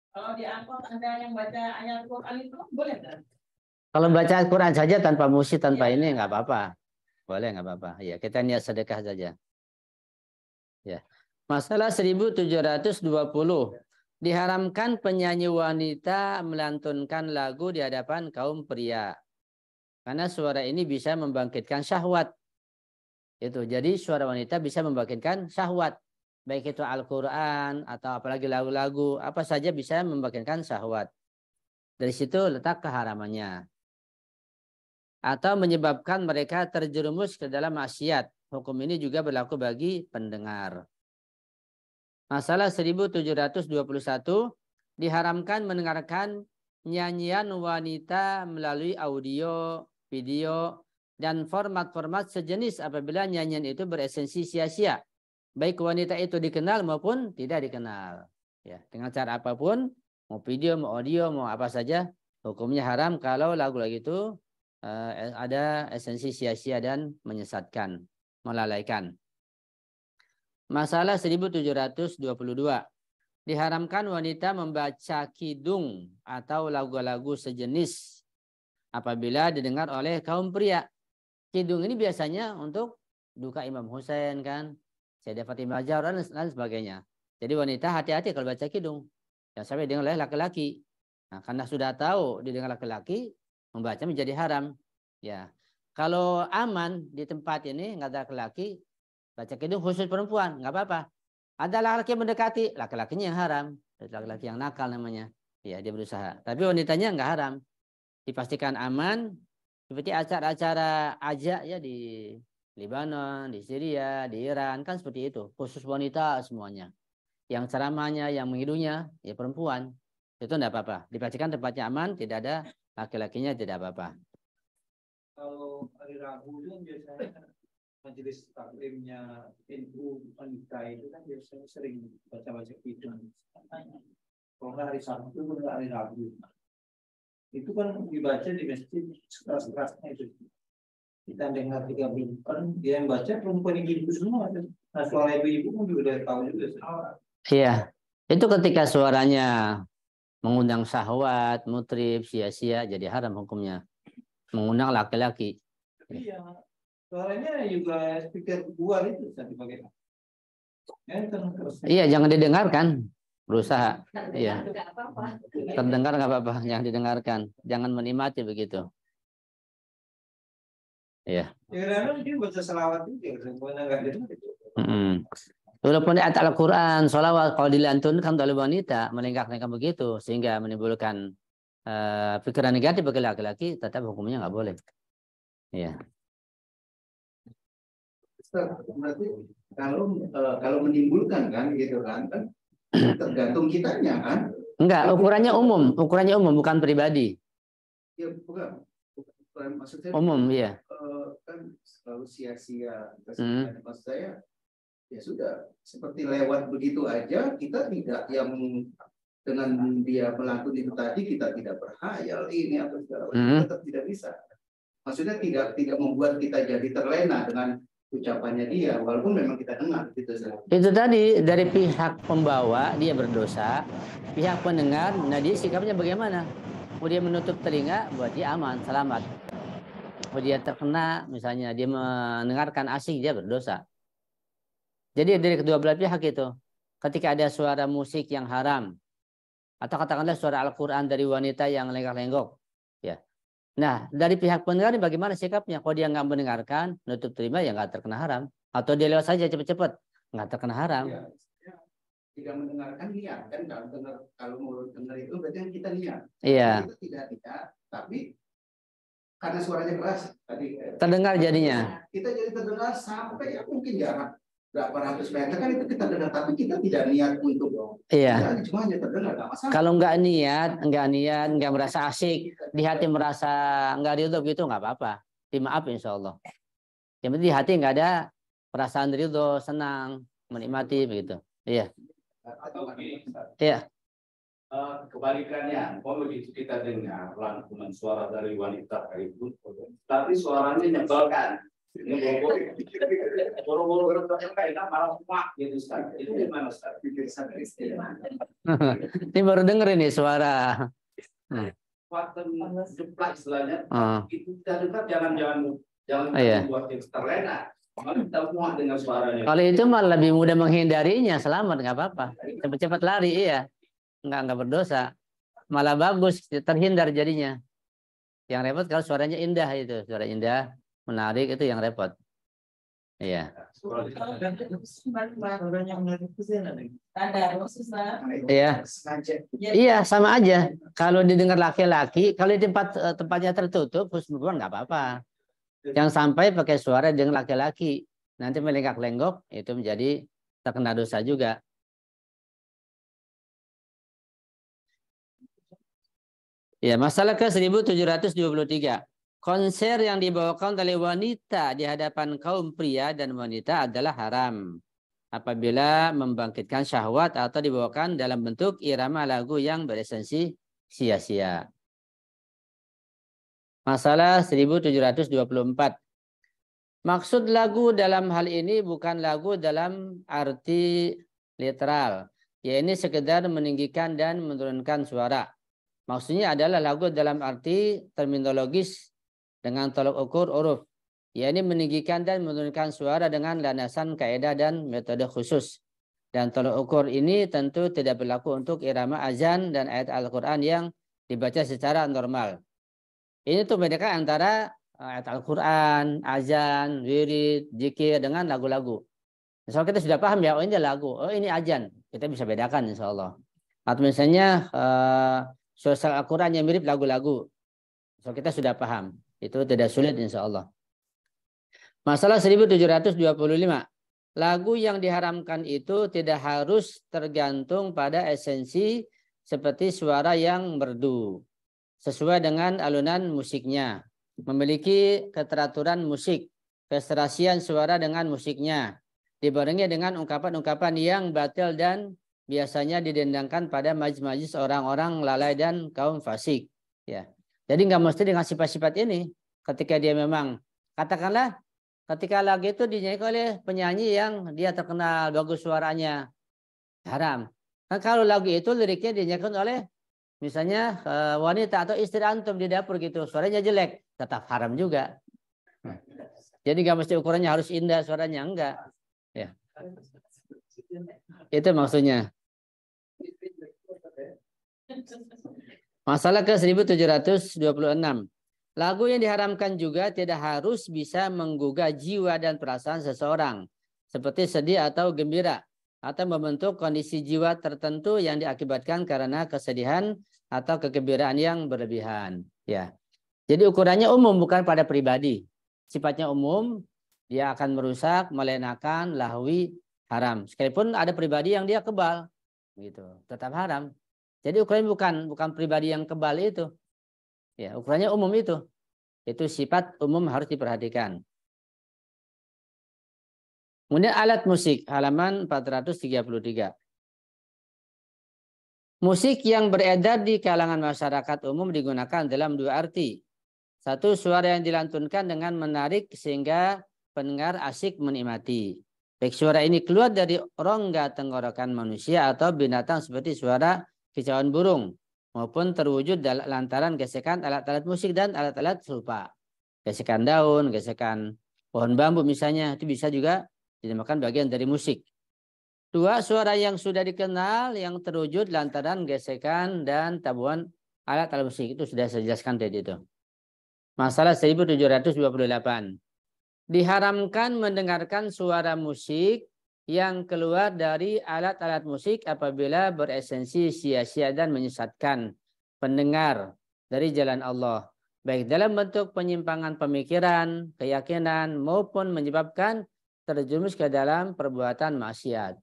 Kalau di angkot ada yang baca ayat Quran itu boleh nggak? Kalau baca Quran saja tanpa musik, tanpa ini nggak apa-apa. Boleh nggak apa-apa. Ya, kita niat sedekah saja. Ya. Masalah 1720. Diharamkan penyanyi wanita melantunkan lagu di hadapan kaum pria. Karena suara ini bisa membangkitkan syahwat. Itu. Jadi suara wanita bisa membangkitkan syahwat. Baik itu Al-Quran atau apalagi lagu-lagu. Apa saja bisa membangkitkan syahwat. Dari situ letak keharamannya. Atau menyebabkan mereka terjerumus ke dalam maksiat. Hukum ini juga berlaku bagi pendengar. Masalah 1721, diharamkan mendengarkan nyanyian wanita melalui audio, video, dan format-format sejenis apabila nyanyian itu beresensi sia-sia. Baik wanita itu dikenal maupun tidak dikenal. Ya, dengan cara apapun, mau video, mau audio, mau apa saja, hukumnya haram kalau lagu-lagu itu ada esensi sia-sia dan menyesatkan, melalaikan. Masalah 1722. Diharamkan wanita membaca kidung atau lagu-lagu sejenis apabila didengar oleh kaum pria. Kidung ini biasanya untuk duka Imam Husain kan, Sayyidah Fatimah Zahra dan sebagainya. Jadi wanita hati-hati kalau baca kidung. Yang sampai didengar oleh laki-laki. Nah, karena sudah tahu didengar laki-laki, membaca menjadi haram. Ya. Kalau aman di tempat ini nggak ada laki-laki, baca kidung khusus perempuan, nggak apa-apa. Ada laki-laki yang mendekati, laki-lakinya yang haram. Laki-laki yang nakal namanya. Ya, dia berusaha. Tapi wanitanya nggak haram. Dipastikan aman. Seperti acara-acara ajak ya di Lebanon, di Syria, di Iran. Kan seperti itu. Khusus wanita semuanya. Yang ceramahnya, yang menghidunya, ya perempuan. Itu nggak apa-apa. Dipastikan tempatnya aman, tidak ada laki-lakinya, tidak apa-apa. Kalau hari Rabu itu biasanya majelis taklimnya NU wanita itu kan biasanya sering baca-baca kidung. Kalau nggak hari Sabtu itu nggak hari Rabu. Itu kan dibaca di masjid sekeras-kerasnya itu. Kita dengar 3 bulan, dia yang baca perempuan ibu semua. Nah suara ibu-ibu pun juga udah tahu juga. Iya, itu ketika suaranya mengundang syahwat, mutrib, sia-sia, jadi haram hukumnya. Mengundang laki-laki. Iya. Suaranya juga speaker luar itu bisa dipakai. Iya, jangan didengarkan. Berusaha. Iya. Terdengar nggak apa-apa, jangan didengarkan. Jangan menikmati begitu. Iya. Ya, dia baca selawat juga, semuanya nggak dengar itu. Walaupun di ayat Al-Quran, sholawat kalau dilantunkan oleh wanita, melengkap-lengkap begitu, sehingga menimbulkan pikiran negatif bagi laki-laki, tetap hukumnya nggak boleh. Iya. Berarti kalau menimbulkan kan gitu kan tergantung kitanya kan. Enggak, ukurannya umum, bukan pribadi. Ya bukan maksudnya Umum, iya. Kan selalu sia-sia. Maksud saya ya sudah seperti lewat begitu aja, kita tidak yang dengan dia melantun itu tadi kita tidak berhayal ini atau segala macam, tetap tidak bisa. Maksudnya tidak membuat kita jadi terlena dengan ucapannya dia, walaupun memang kita dengar gitu. Itu tadi dari pihak pembawa dia berdosa, pihak pendengar, nah dia sikapnya bagaimana? Mau dia menutup telinga, buat dia aman, selamat. Mau dia terkena, misalnya dia mendengarkan asing, dia berdosa. Jadi dari kedua belah pihak itu, ketika ada suara musik yang haram, atau katakanlah suara Al-Quran dari wanita yang lenggak-lenggok, ya. Nah, dari pihak pendengar bagaimana sikapnya? Kalau dia nggak mendengarkan, nutup terima, ya nggak terkena haram. Atau dia lewat saja cepat-cepat, nggak terkena haram. Ya, tidak mendengarkan niat kan, kalau mulut dengar itu berarti kita niat. Iya. Kita tidak niat, tapi karena suaranya keras tadi terdengar jadinya. Kita jadi terdengar sampai ya mungkin jarak berapa ratus meter kan itu kita dengar, tapi kita tidak niat untuk iya. Cuma hanya terdengar, nggak masalah. Kalau nggak niat, nggak merasa asik, di hati merasa nggak ridho gitu, nggak apa-apa. Dimaaf insya Allah. Yang penting di hati nggak ada perasaan ridho, senang, menikmati begitu. Iya. Iya. Kebalikannya, kalau begitu kita dengar lantunan suara dari wanita itu, tapi suaranya menyebalkan. Ini boro-boro kayak malah mak gitu Ustaz. Itu gimana Ustaz? Ini baru denger ini suara. Waktu jeplak istilahnya, itu kita dengar jangan buat yang terlena. Malah kita muak dengan suaranya. Kalau itu malah lebih mudah menghindarinya, selamat nggak apa-apa. Cepat-cepat lari, iya. Nggak berdosa. Malah bagus, terhindar jadinya. Yang repot kalau suaranya indah itu, suara indah. Menarik itu yang repot. Iya. Iya. Iya, sama aja. Kalau didengar laki-laki, kalau di tempatnya tertutup, husnudzon nggak apa-apa. Yang sampai pakai suara dengan laki-laki, nanti melenggak-lenggok, itu menjadi terkena dosa juga. Ya, masalah ke 1723. Konser yang dibawakan oleh wanita di hadapan kaum pria dan wanita adalah haram apabila membangkitkan syahwat atau dibawakan dalam bentuk irama lagu yang beresensi sia-sia. Masalah 1724. Maksud lagu dalam hal ini bukan lagu dalam arti literal, yaitu sekedar meninggikan dan menurunkan suara. Maksudnya adalah lagu dalam arti terminologis dengan tolok ukur huruf, yaitu meninggikan dan menurunkan suara dengan landasan kaidah dan metode khusus. Dan tolok ukur ini tentu tidak berlaku untuk irama azan dan ayat Al-Quran yang dibaca secara normal. Ini tuh membedakan antara ayat Al-Quran, azan, wirid, zikir dengan lagu-lagu. Misalnya kita sudah paham ya, oh ini lagu, oh ini azan, kita bisa bedakan insya Allah. Atau misalnya sosial Al-Quran yang mirip lagu-lagu, so kita sudah paham. Itu tidak sulit insya Allah. Masalah 1725. Lagu yang diharamkan itu tidak harus tergantung pada esensi seperti suara yang merdu. Sesuai dengan alunan musiknya. Memiliki keteraturan musik. Keserasian suara dengan musiknya. Dibarengi dengan ungkapan-ungkapan yang batil dan biasanya didendangkan pada majlis-majlis orang-orang lalai dan kaum fasik. Ya. Jadi nggak mesti dengan sifat-sifat ini. Ketika dia memang, katakanlah, ketika lagu itu dinyanyikan oleh penyanyi yang dia terkenal, bagus suaranya, haram. Kan kalau lagu itu liriknya dinyanyikan oleh misalnya wanita atau istri antum di dapur gitu, suaranya jelek, tetap haram juga. Jadi nggak mesti ukurannya harus indah suaranya, enggak. Ya. Itu maksudnya. Masalah ke 1726. Lagu yang diharamkan juga tidak harus bisa menggugah jiwa dan perasaan seseorang, seperti sedih atau gembira, atau membentuk kondisi jiwa tertentu yang diakibatkan karena kesedihan atau kegembiraan yang berlebihan. Ya. Jadi ukurannya umum, bukan pada pribadi. Sifatnya umum, dia akan merusak, melenakan, lahwi, haram. Sekalipun ada pribadi yang dia kebal, gitu, tetap haram. Jadi ukurannya bukan pribadi yang kebal itu. Ya, ukurannya umum itu. Itu sifat umum harus diperhatikan. Kemudian alat musik, halaman 433. Musik yang beredar di kalangan masyarakat umum digunakan dalam dua arti. Satu, suara yang dilantunkan dengan menarik sehingga pendengar asyik menikmati. Baik suara ini keluar dari rongga tenggorokan manusia atau binatang seperti suara kicauan burung, maupun terwujud lantaran gesekan alat-alat musik dan alat-alat serupa. Gesekan daun, gesekan pohon bambu misalnya, itu bisa juga dinamakan bagian dari musik. Dua, suara yang sudah dikenal yang terwujud lantaran gesekan dan tabuhan alat-alat musik. Itu sudah saya jelaskan tadi itu. Masalah 1728. Diharamkan mendengarkan suara musik yang keluar dari alat-alat musik apabila beresensi sia-sia dan menyesatkan pendengar dari jalan Allah, baik dalam bentuk penyimpangan pemikiran, keyakinan, maupun menyebabkan terjerumus ke dalam perbuatan maksiat.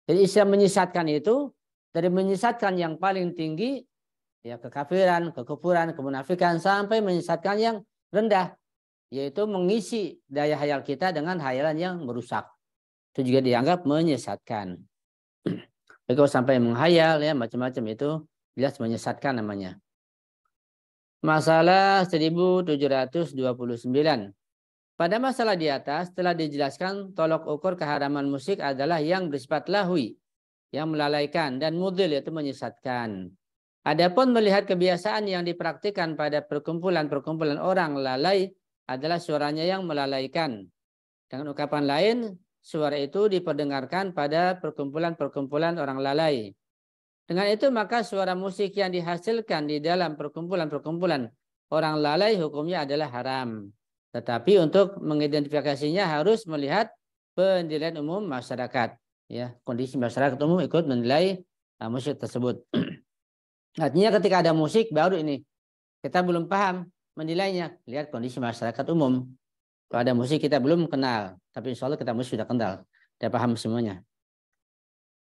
Jadi istilah menyesatkan itu dari menyesatkan yang paling tinggi, ya kekafiran, kekufuran, kemunafikan, sampai menyesatkan yang rendah, yaitu mengisi daya hayal kita dengan hayalan yang merusak. Itu juga dianggap menyesatkan. Kalau sampai menghayal ya macam-macam itu jelas menyesatkan namanya. Masalah 1729. Pada masalah di atas telah dijelaskan tolok ukur keharaman musik adalah yang bersifat lahwi, yang melalaikan, dan mudhil, yaitu menyesatkan. Adapun melihat kebiasaan yang dipraktikkan pada perkumpulan-perkumpulan orang lalai adalah suaranya yang melalaikan. Dengan ungkapan lain, suara itu diperdengarkan pada perkumpulan-perkumpulan orang lalai. Dengan itu maka suara musik yang dihasilkan di dalam perkumpulan-perkumpulan orang lalai hukumnya adalah haram. Tetapi untuk mengidentifikasinya harus melihat penilaian umum masyarakat. Ya, kondisi masyarakat umum ikut menilai musik tersebut. Artinya ketika ada musik baru ini kita belum paham menilainya, lihat kondisi masyarakat umum. Kalau ada musik kita belum kenal, tapi insya Allah kita musik sudah kenal, sudah paham semuanya.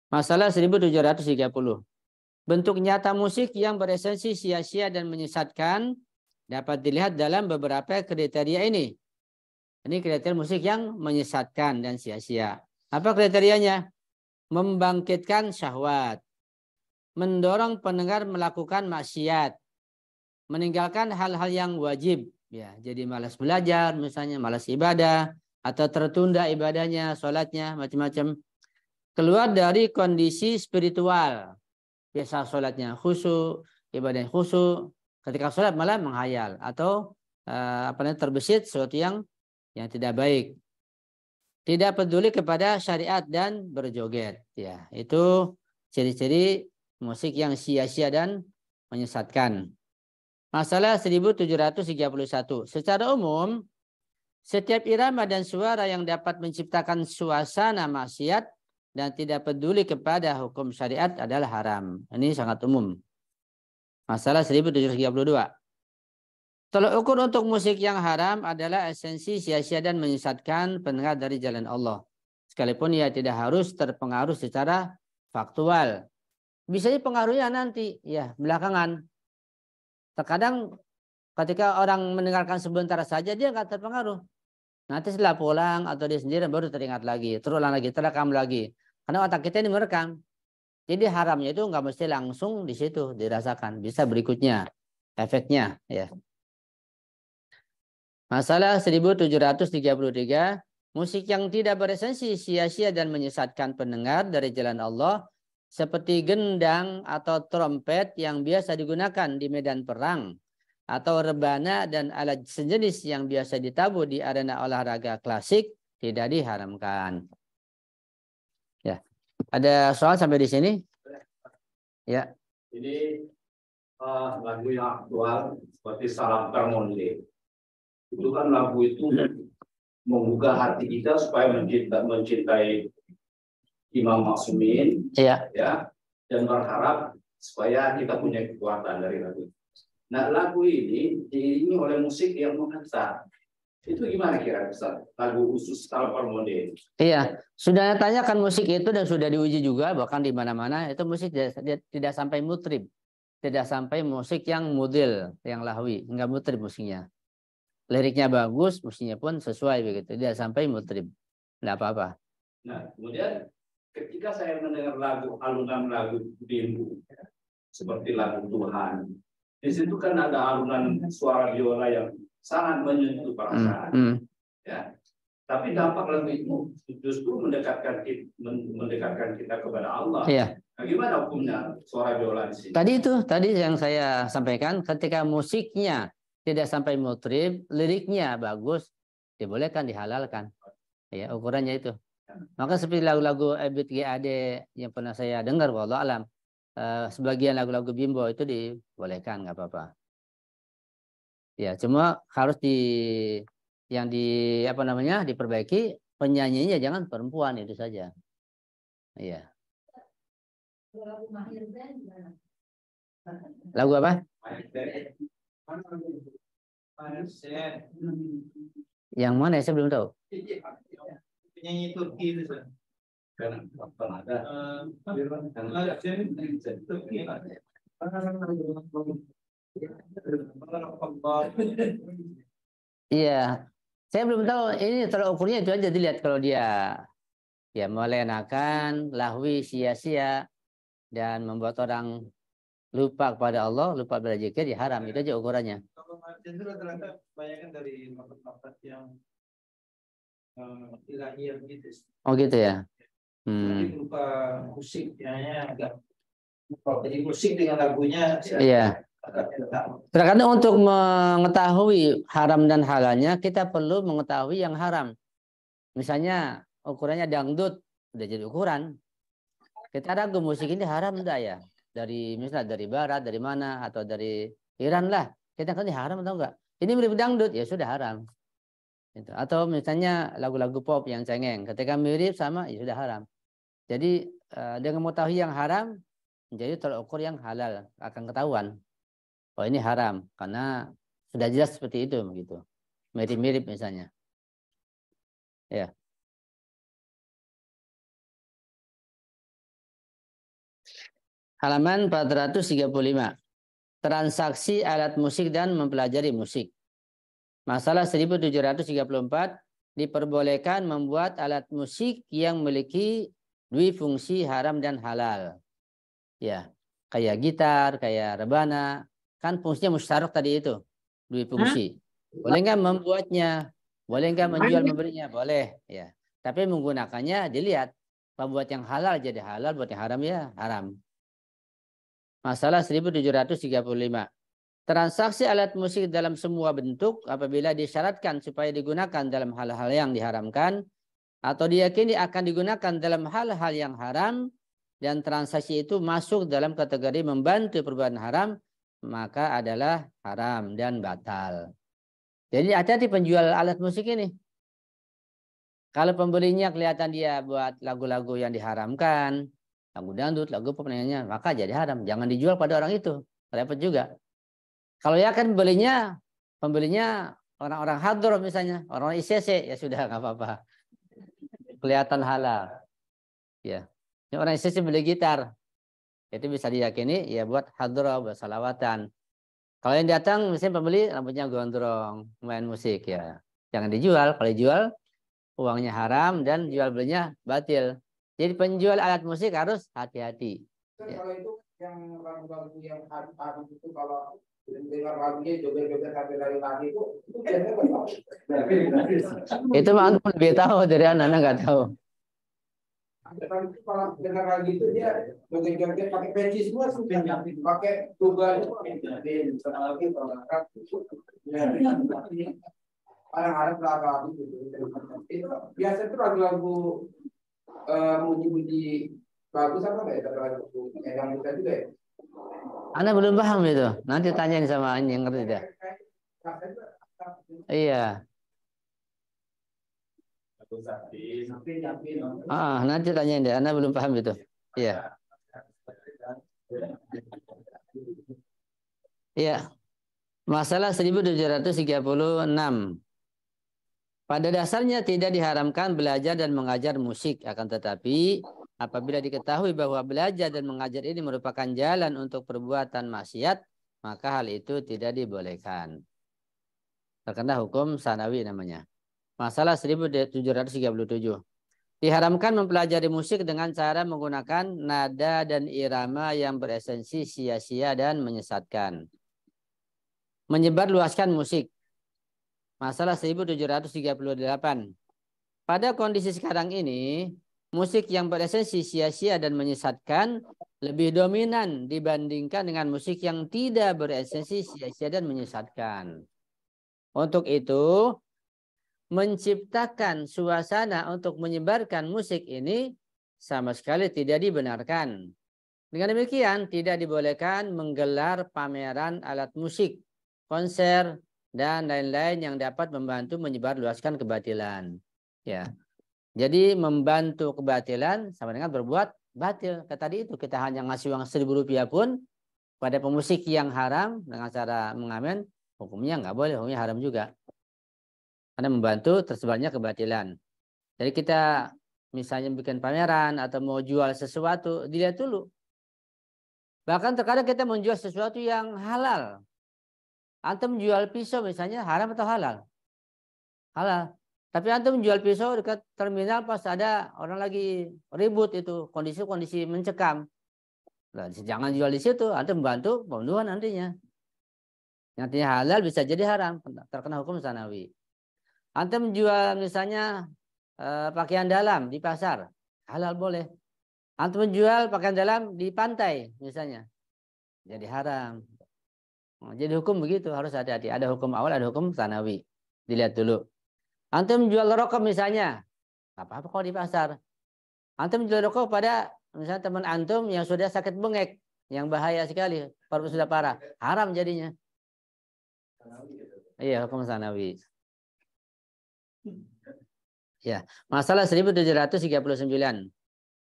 Masalah 1730. Bentuk nyata musik yang beresensi sia-sia dan menyesatkan dapat dilihat dalam beberapa kriteria ini. Ini kriteria musik yang menyesatkan dan sia-sia. Apa kriterianya? Membangkitkan syahwat, mendorong pendengar melakukan maksiat, meninggalkan hal-hal yang wajib. Ya, jadi malas belajar, misalnya malas ibadah, atau tertunda ibadahnya, sholatnya, macam-macam. Keluar dari kondisi spiritual. Biasa sholatnya khusyuk, ibadahnya khusyuk. Ketika sholat malah menghayal atau terbesit sesuatu yang tidak baik. Tidak peduli kepada syariat dan berjoget. Ya, itu ciri-ciri musik yang sia-sia dan menyesatkan. Masalah 1731. Secara umum, setiap irama dan suara yang dapat menciptakan suasana maksiat dan tidak peduli kepada hukum syariat adalah haram. Ini sangat umum. Masalah 1732. Tolak ukur untuk musik yang haram adalah esensi sia-sia dan menyesatkan pendengar dari jalan Allah. Sekalipun ia tidak harus terpengaruh secara faktual. Bisa pengaruhnya nanti, ya belakangan. Terkadang ketika orang mendengarkan sebentar saja dia nggak terpengaruh. Nanti setelah pulang atau dia sendiri baru teringat lagi, terulang lagi, terekam lagi. Karena otak kita ini merekam. Jadi haramnya itu nggak mesti langsung di situ dirasakan. Bisa berikutnya, efeknya. Ya. Masalah 1733, musik yang tidak beresensi sia-sia dan menyesatkan pendengar dari jalan Allah, seperti gendang atau trompet yang biasa digunakan di medan perang, atau rebana dan alat sejenis yang biasa ditabuh di arena olahraga klasik tidak diharamkan. Ya. Ada soal sampai di sini? Ya. Ini lagu yang aktual seperti Salam Karmonde. Itu kan lagu itu menggugah hati kita supaya mencintai Imam Maksumin, Iya. ya, dan berharap supaya kita punya kekuatan dari lagu itu. Nah, lagu ini diiringi oleh musik yang menghantar. Itu gimana kira-kira Ustaz? Lagu khusus Salam Karmonde. Iya, sudah tanyakan musik itu dan sudah diuji juga, bahkan di mana-mana itu musik tidak sampai mutrib, tidak sampai musik yang mudil, yang lahwi, enggak mutrib musiknya. Liriknya bagus, musiknya pun sesuai begitu, tidak sampai mutrib, enggak apa-apa. Nah, kemudian ketika saya mendengar alunan lagu bimbu seperti lagu Tuhan, di situ kan ada alunan suara biola yang sangat menyentuh perasaan. Ya. Tapi dampak lagu itu justru mendekatkan kita kepada Allah. Iya. Nah, gimana hukumnya suara biola di sini? Tadi yang saya sampaikan, ketika musiknya tidak sampai mutrib, liriknya bagus, dibolehkan, dihalalkan. Ya, ukurannya itu. Maka seperti lagu-lagu Ebit GAD yang pernah saya dengar, wallahu alam, sebagian lagu-lagu bimbo itu dibolehkan, nggak apa-apa. Ya, cuma harus diperbaiki penyanyinya, jangan perempuan, itu saja. Iya. Lagu apa? Yang mana? Saya belum tahu. Penyanyi Turki itu, Ustaz. Karena ada. Iya, saya belum tahu. Ini tolak ukurnya itu aja, dilihat kalau dia ya melenakan, lahwi, sia-sia, dan membuat orang lupa kepada Allah, lupa berzikir, ya haram. Itu aja ukurannya. Kalau itu rata-rata kebanyakan dari notat-notat yang ilahiyah gitu. Oh gitu ya. Tapi lupa musik, ya agak. Jadi musik dengan lagunya. Iya. Terkadang untuk mengetahui haram dan halalnya, kita perlu mengetahui yang haram. Misalnya ukurannya dangdut, udah jadi ukuran. Kita ragu musik ini haram enggak ya? Misalnya dari barat, dari mana, atau dari Iran lah. Kita kan ini haram atau enggak? Ini mirip dangdut, ya sudah haram. Atau misalnya lagu-lagu pop yang cengeng, ketika mirip sama, ya sudah haram. Jadi dengan mengetahui yang haram, menjadi tolak ukur yang halal, akan ketahuan. Oh ini haram, karena sudah jelas seperti itu, begitu. Mirip-mirip misalnya. Ya. Halaman 435. Transaksi alat musik dan mempelajari musik. Masalah 1734, diperbolehkan membuat alat musik yang memiliki dua fungsi haram dan halal. Ya, kayak gitar, kayak rebana, kan fungsinya musyarak tadi itu, dua fungsi. Boleh nggak membuatnya? Boleh nggak menjual membelinya? Boleh, ya. Tapi menggunakannya dilihat, buat yang halal jadi halal, buat yang haram ya haram. Masalah 1735. Transaksi alat musik dalam semua bentuk apabila disyaratkan supaya digunakan dalam hal-hal yang diharamkan atau diyakini akan digunakan dalam hal-hal yang haram dan transaksi itu masuk dalam kategori membantu perbuatan haram, maka adalah haram dan batal. Jadi hati-hati penjual alat musik ini. Kalau pembelinya kelihatan dia buat lagu-lagu yang diharamkan, lagu dangdut, lagu pop, maka jadi haram. Jangan dijual pada orang itu. Repot juga. Kalau ya kan pembelinya orang-orang hadroh misalnya, orang-orang ICC, ya sudah nggak apa-apa. Kelihatan halal. Ya. Ini orang ICC beli gitar. Itu bisa diyakini ya buat hadroh, buat salawatan. Kalau yang datang misalnya pembeli rambutnya gondrong, main musik ya. Jangan dijual. Kalau dijual uangnya haram dan jual belinya batil. Jadi penjual alat musik harus hati-hati. Ya. Kalau itu yang lagu-lagu yang haram itu kalau dengar lagunya joget-joget sampai lari-lari itu biasanya itu mah antum lebih tahu dari anak nggak tahu. Kalau dengar lagi itu dia joget-joget pakai peci semua sudah pakai tugas lagi harap lagu itu biasa itu lagu-lagu muji-muji bagus apa enggak ya lagu yang kita juga ya. Anda belum paham itu. Nanti tanyain sama Anda yang ngerti dah. Iya. Nanti tanyain deh. Anda belum paham itu. Iya. Iya. Masalah 1736. Pada dasarnya tidak diharamkan belajar dan mengajar musik, akan tetapi apabila diketahui bahwa belajar dan mengajar ini merupakan jalan untuk perbuatan maksiat, maka hal itu tidak dibolehkan. Terkena hukum sanawi namanya. Masalah 1737. Diharamkan mempelajari musik dengan cara menggunakan nada dan irama yang beresensi sia-sia dan menyesatkan. Menyebarluaskan musik. Masalah 1738. Pada kondisi sekarang ini, musik yang beresensi sia-sia dan menyesatkan lebih dominan dibandingkan dengan musik yang tidak beresensi sia-sia dan menyesatkan. Untuk itu, menciptakan suasana untuk menyebarkan musik ini sama sekali tidak dibenarkan. Dengan demikian, tidak dibolehkan menggelar pameran alat musik, konser, dan lain-lain yang dapat membantu menyebarluaskan kebatilan. Ya, jadi membantu kebatilan sama dengan berbuat batil. Kayak tadi itu kita hanya ngasih uang Rp1.000 pun pada pemusik yang haram dengan cara mengamen, hukumnya nggak boleh, hukumnya haram juga. Karena membantu tersebarnya kebatilan. Jadi kita misalnya bikin pameran atau mau jual sesuatu, dilihat dulu. Bahkan terkadang kita menjual sesuatu yang halal. Antum jual pisau misalnya haram atau halal? Halal. Tapi antum jual pisau dekat terminal pas ada orang lagi ribut itu, kondisi mencekam. Nah, jangan jual di situ, antum membantu pembunuhan nantinya. Nantinya halal bisa jadi haram, terkena hukum sanawi. Antum jual misalnya pakaian dalam di pasar, halal boleh. Antum jual pakaian dalam di pantai misalnya, jadi haram. Jadi hukum begitu, harus hati-hati. Ada hukum awal, ada hukum sanawi. Dilihat dulu. Antum jual rokok misalnya, apa-apa kalau di pasar. Antum jual rokok pada misalnya teman antum yang sudah sakit bengek, yang bahaya sekali, sudah parah, haram jadinya. Iya, hukum sanawi. Ya, masalah 1739.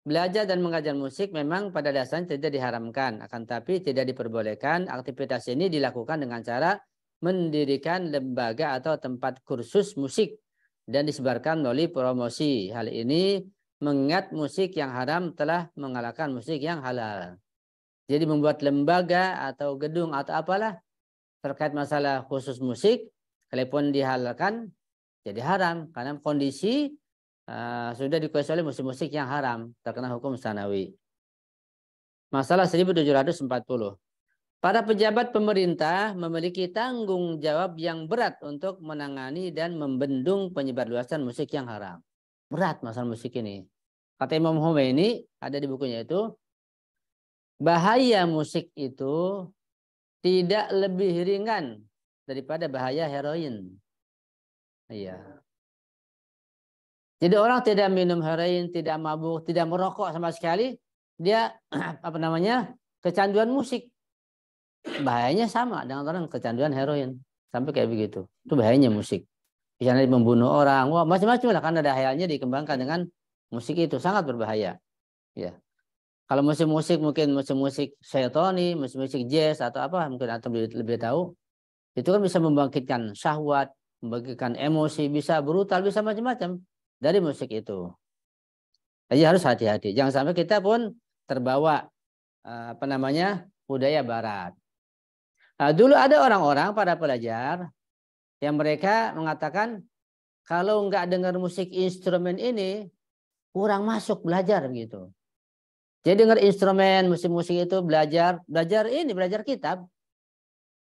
Belajar dan mengajar musik memang pada dasarnya tidak diharamkan, akan tapi tidak diperbolehkan. Aktivitas ini dilakukan dengan cara mendirikan lembaga atau tempat kursus musik dan disebarkan melalui promosi. Hal ini mengingat musik yang haram telah mengalahkan musik yang halal. Jadi membuat lembaga atau gedung atau apalah terkait masalah khusus musik, kalaupun dihalalkan jadi haram karena kondisi sudah dikuasai oleh musik-musik yang haram, terkena hukum sanawi. Masalah 1740. Para pejabat pemerintah memiliki tanggung jawab yang berat untuk menangani dan membendung penyebarluasan musik yang haram. Berat masalah musik ini. Kata Imam Khomeini, ada di bukunya itu, bahaya musik itu tidak lebih ringan daripada bahaya heroin. Iya. Jadi orang tidak minum heroin, tidak mabuk, tidak merokok sama sekali, dia kecanduan musik. Bahayanya sama dengan orang kecanduan heroin, sampai kayak begitu. Itu bahayanya musik. Bisa nanti membunuh orang, wah macam-macam lah, karena ada hayalnya dikembangkan dengan musik itu, sangat berbahaya. Ya. Kalau musik-musik mungkin musik-musik syaitoni, musik-musik jazz atau apa, mungkin antum lebih tahu, itu kan bisa membangkitkan syahwat, membangkitkan emosi, bisa brutal, bisa macam-macam dari musik itu. Jadi harus hati-hati. Jangan sampai kita pun terbawa budaya barat. Nah, dulu ada orang-orang para pelajar yang mereka mengatakan kalau nggak dengar musik instrumen ini kurang masuk belajar gitu. Jadi dengar instrumen musik-musik itu belajar kitab,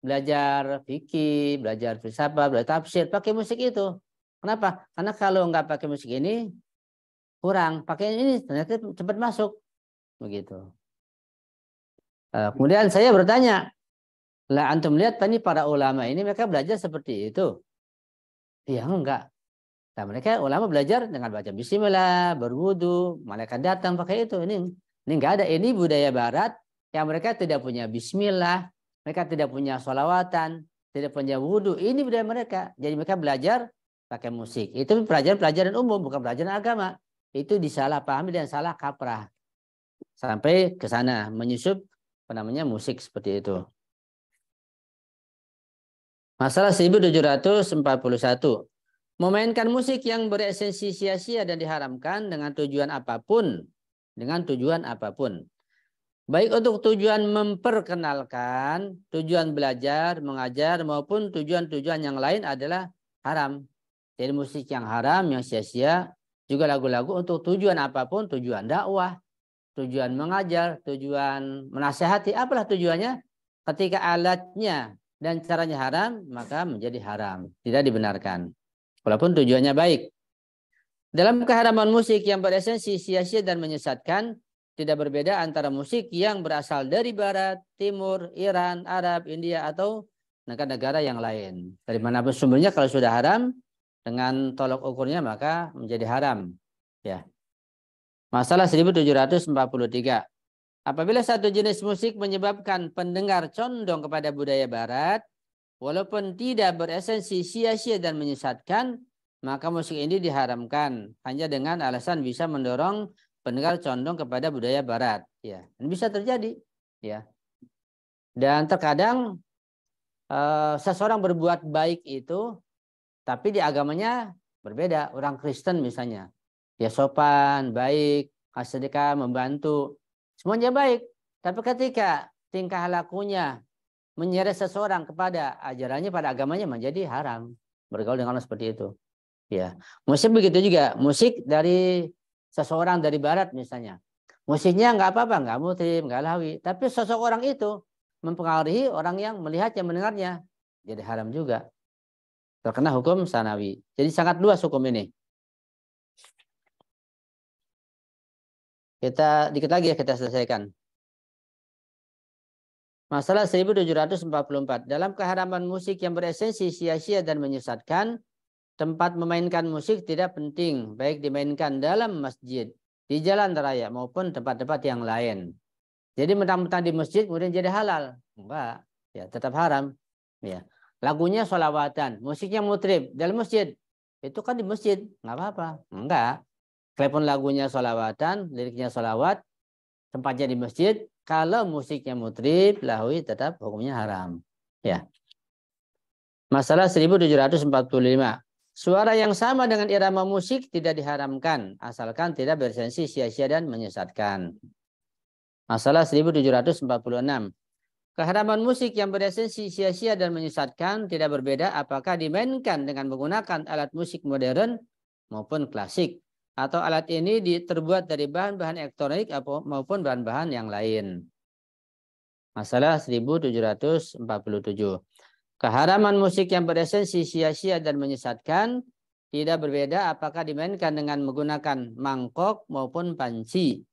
belajar fikih, belajar filsafat, belajar tafsir, pakai musik itu. Kenapa? Karena kalau nggak pakai musik ini, kurang, pakai ini ternyata cepat masuk. Begitu. Kemudian saya bertanya, lah antum lihat ini para ulama ini mereka belajar seperti itu? Iya enggak. Nah, mereka ulama belajar dengan baca bismillah, berwudu, malaikat datang pakai itu. Ini enggak ada. Ini budaya barat yang mereka tidak punya bismillah, mereka tidak punya sholawatan, tidak punya wudu. Ini budaya mereka. Jadi mereka belajar pakai musik. Itu pelajaran umum, bukan pelajaran agama. Itu disalahpahami dan salah kaprah. Sampai ke sana menyusup musik seperti itu. Masalah 1741. Memainkan musik yang beresensi sia-sia dan diharamkan dengan tujuan apapun. Baik untuk tujuan memperkenalkan, tujuan belajar, mengajar, maupun tujuan-tujuan yang lain adalah haram. Jadi musik yang haram, yang sia-sia, juga lagu-lagu untuk tujuan apapun, tujuan dakwah, tujuan mengajar, tujuan menasehati, apalah tujuannya. Ketika alatnya dan caranya haram, maka menjadi haram, tidak dibenarkan. Walaupun tujuannya baik. Dalam keharaman musik yang beresensi sia-sia dan menyesatkan, tidak berbeda antara musik yang berasal dari Barat, Timur, Iran, Arab, India, atau negara-negara yang lain. Dari manapun sumbernya, kalau sudah haram, dengan tolok ukurnya maka menjadi haram. Ya. Masalah 1743. Apabila satu jenis musik menyebabkan pendengar condong kepada budaya Barat, walaupun tidak beresensi sia-sia dan menyesatkan, maka musik ini diharamkan hanya dengan alasan bisa mendorong pendengar condong kepada budaya Barat. Ya, ini bisa terjadi. Ya, dan terkadang seseorang berbuat baik itu, tapi di agamanya berbeda. Orang Kristen misalnya, dia sopan, baik, kasih sedekah, membantu, semuanya baik. Tapi ketika tingkah lakunya menyeret seseorang kepada ajarannya, pada agamanya, menjadi haram bergaul dengan orang seperti itu. Ya, musik begitu juga. Musik dari seseorang dari Barat misalnya, musiknya nggak apa-apa, nggak mutim, nggak lawi, tapi seseorang itu mempengaruhi orang yang melihat, yang mendengarnya, jadi haram juga, terkena hukum sanawi. Jadi sangat luas hukum ini. Kita dikit lagi ya, kita selesaikan. Masalah 1744. Dalam keharaman musik yang beresensi sia-sia dan menyesatkan, tempat memainkan musik tidak penting, baik dimainkan dalam masjid, di jalan raya, maupun tempat-tempat yang lain. Jadi mentang-mentang di masjid kemudian jadi halal? Enggak, ya tetap haram. Ya, lagunya sholawatan, musiknya mutrib dalam masjid, itu kan di masjid, nggak apa-apa. Enggak, kalaupun lagunya sholawatan, liriknya sholawat, tempatnya di masjid, kalau musiknya mutrib, lahwi, tetap hukumnya haram. Ya. Masalah 1745. Suara yang sama dengan irama musik tidak diharamkan, asalkan tidak beresensi sia-sia dan menyesatkan. Masalah 1746. Keharaman musik yang beresensi sia-sia dan menyesatkan tidak berbeda apakah dimainkan dengan menggunakan alat musik modern maupun klasik, atau alat ini terbuat dari bahan-bahan elektronik maupun bahan-bahan yang lain. Masalah 1747. Keharaman musik yang beresensi sia-sia dan menyesatkan tidak berbeda apakah dimainkan dengan menggunakan mangkok maupun panci,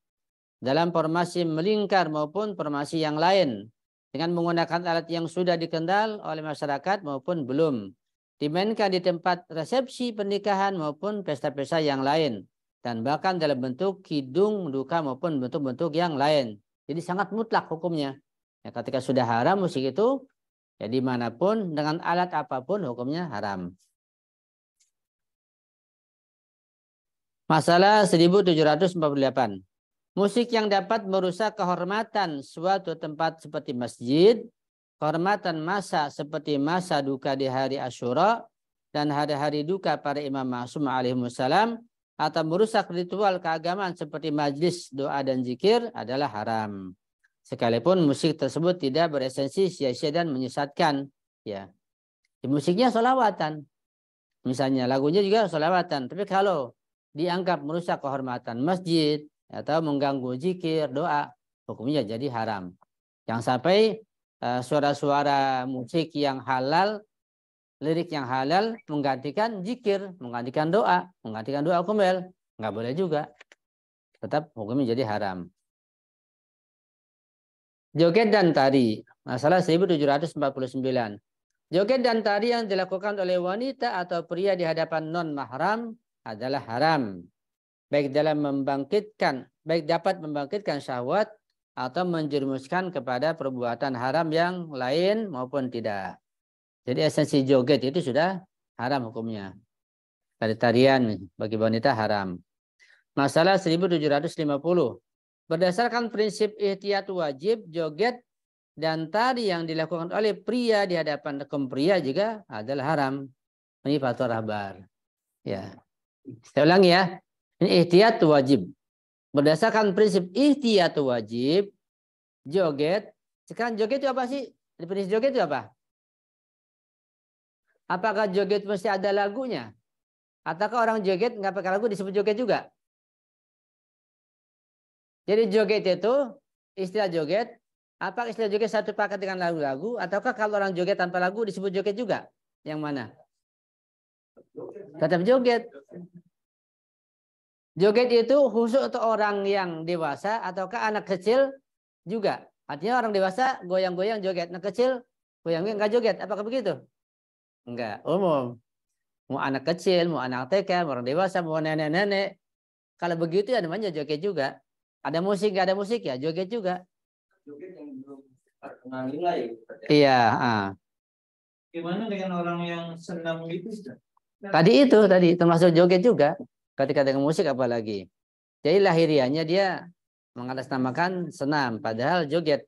dalam formasi melingkar maupun formasi yang lain, dengan menggunakan alat yang sudah dikenal oleh masyarakat maupun belum, dimainkan di tempat resepsi pernikahan maupun pesta-pesta yang lain, dan bahkan dalam bentuk kidung duka maupun bentuk-bentuk yang lain. Jadi sangat mutlak hukumnya. Ya, ketika sudah haram musik itu, ya dimanapun dengan alat apapun hukumnya haram. Masalah 1748. Musik yang dapat merusak kehormatan suatu tempat seperti masjid, kehormatan masa seperti masa duka di hari Asyura dan hari-hari duka para imam ma'sum alaihimussalam, atau merusak ritual keagamaan seperti majlis doa dan zikir adalah haram. Sekalipun musik tersebut tidak beresensi sia-sia dan menyesatkan. Ya, di musiknya sholawatan, misalnya lagunya juga sholawatan. Tapi kalau dianggap merusak kehormatan masjid atau mengganggu zikir doa, hukumnya jadi haram. Jangan sampai suara-suara musik yang halal, lirik yang halal menggantikan zikir, menggantikan doa kumel. nggak boleh juga. Tetap hukumnya jadi haram. Joget dan tari. Masalah 1749. Joget dan tari yang dilakukan oleh wanita atau pria di hadapan non-mahram adalah haram. Baik dapat membangkitkan syahwat atau menjerumuskan kepada perbuatan haram yang lain maupun tidak. Jadi esensi joget itu sudah haram hukumnya. Tari-tarian bagi wanita haram. Masalah 1750. Berdasarkan prinsip ihtiyat wajib, joget dan tari yang dilakukan oleh pria di hadapan kaum pria juga adalah haram. Ini fatwa Rahbar. Ya. Saya ulangi ya. Ini ihtiyat wajib. Berdasarkan prinsip ihtiyat wajib, joget. Sekarang joget itu apa sih? Definisi joget itu apa? Apakah joget mesti ada lagunya? Ataukah orang joget nggak pakai lagu disebut joget juga? Jadi joget itu, istilah joget, apa istilah joget satu paket dengan lagu-lagu, ataukah kalau orang joget tanpa lagu disebut joget juga? Yang mana? Tetap joget. Joget itu khusus untuk orang yang dewasa, ataukah anak kecil juga? Artinya orang dewasa goyang-goyang joget, anak kecil goyang-goyang nggak joget. Apakah begitu? Enggak, umum. Mau anak kecil, mau anak TK, mau orang dewasa, mau nenek-nenek. Kalau begitu ya namanya joget juga. Ada musik, nggak ada musik ya joget juga. Joget yang belum terkena nilai. Iya. Gimana dengan orang yang senam itu? Tadi termasuk joget juga. Ketika dengan musik apalagi. Jadi lahiriannya dia mengatasnamakan senam, padahal joget.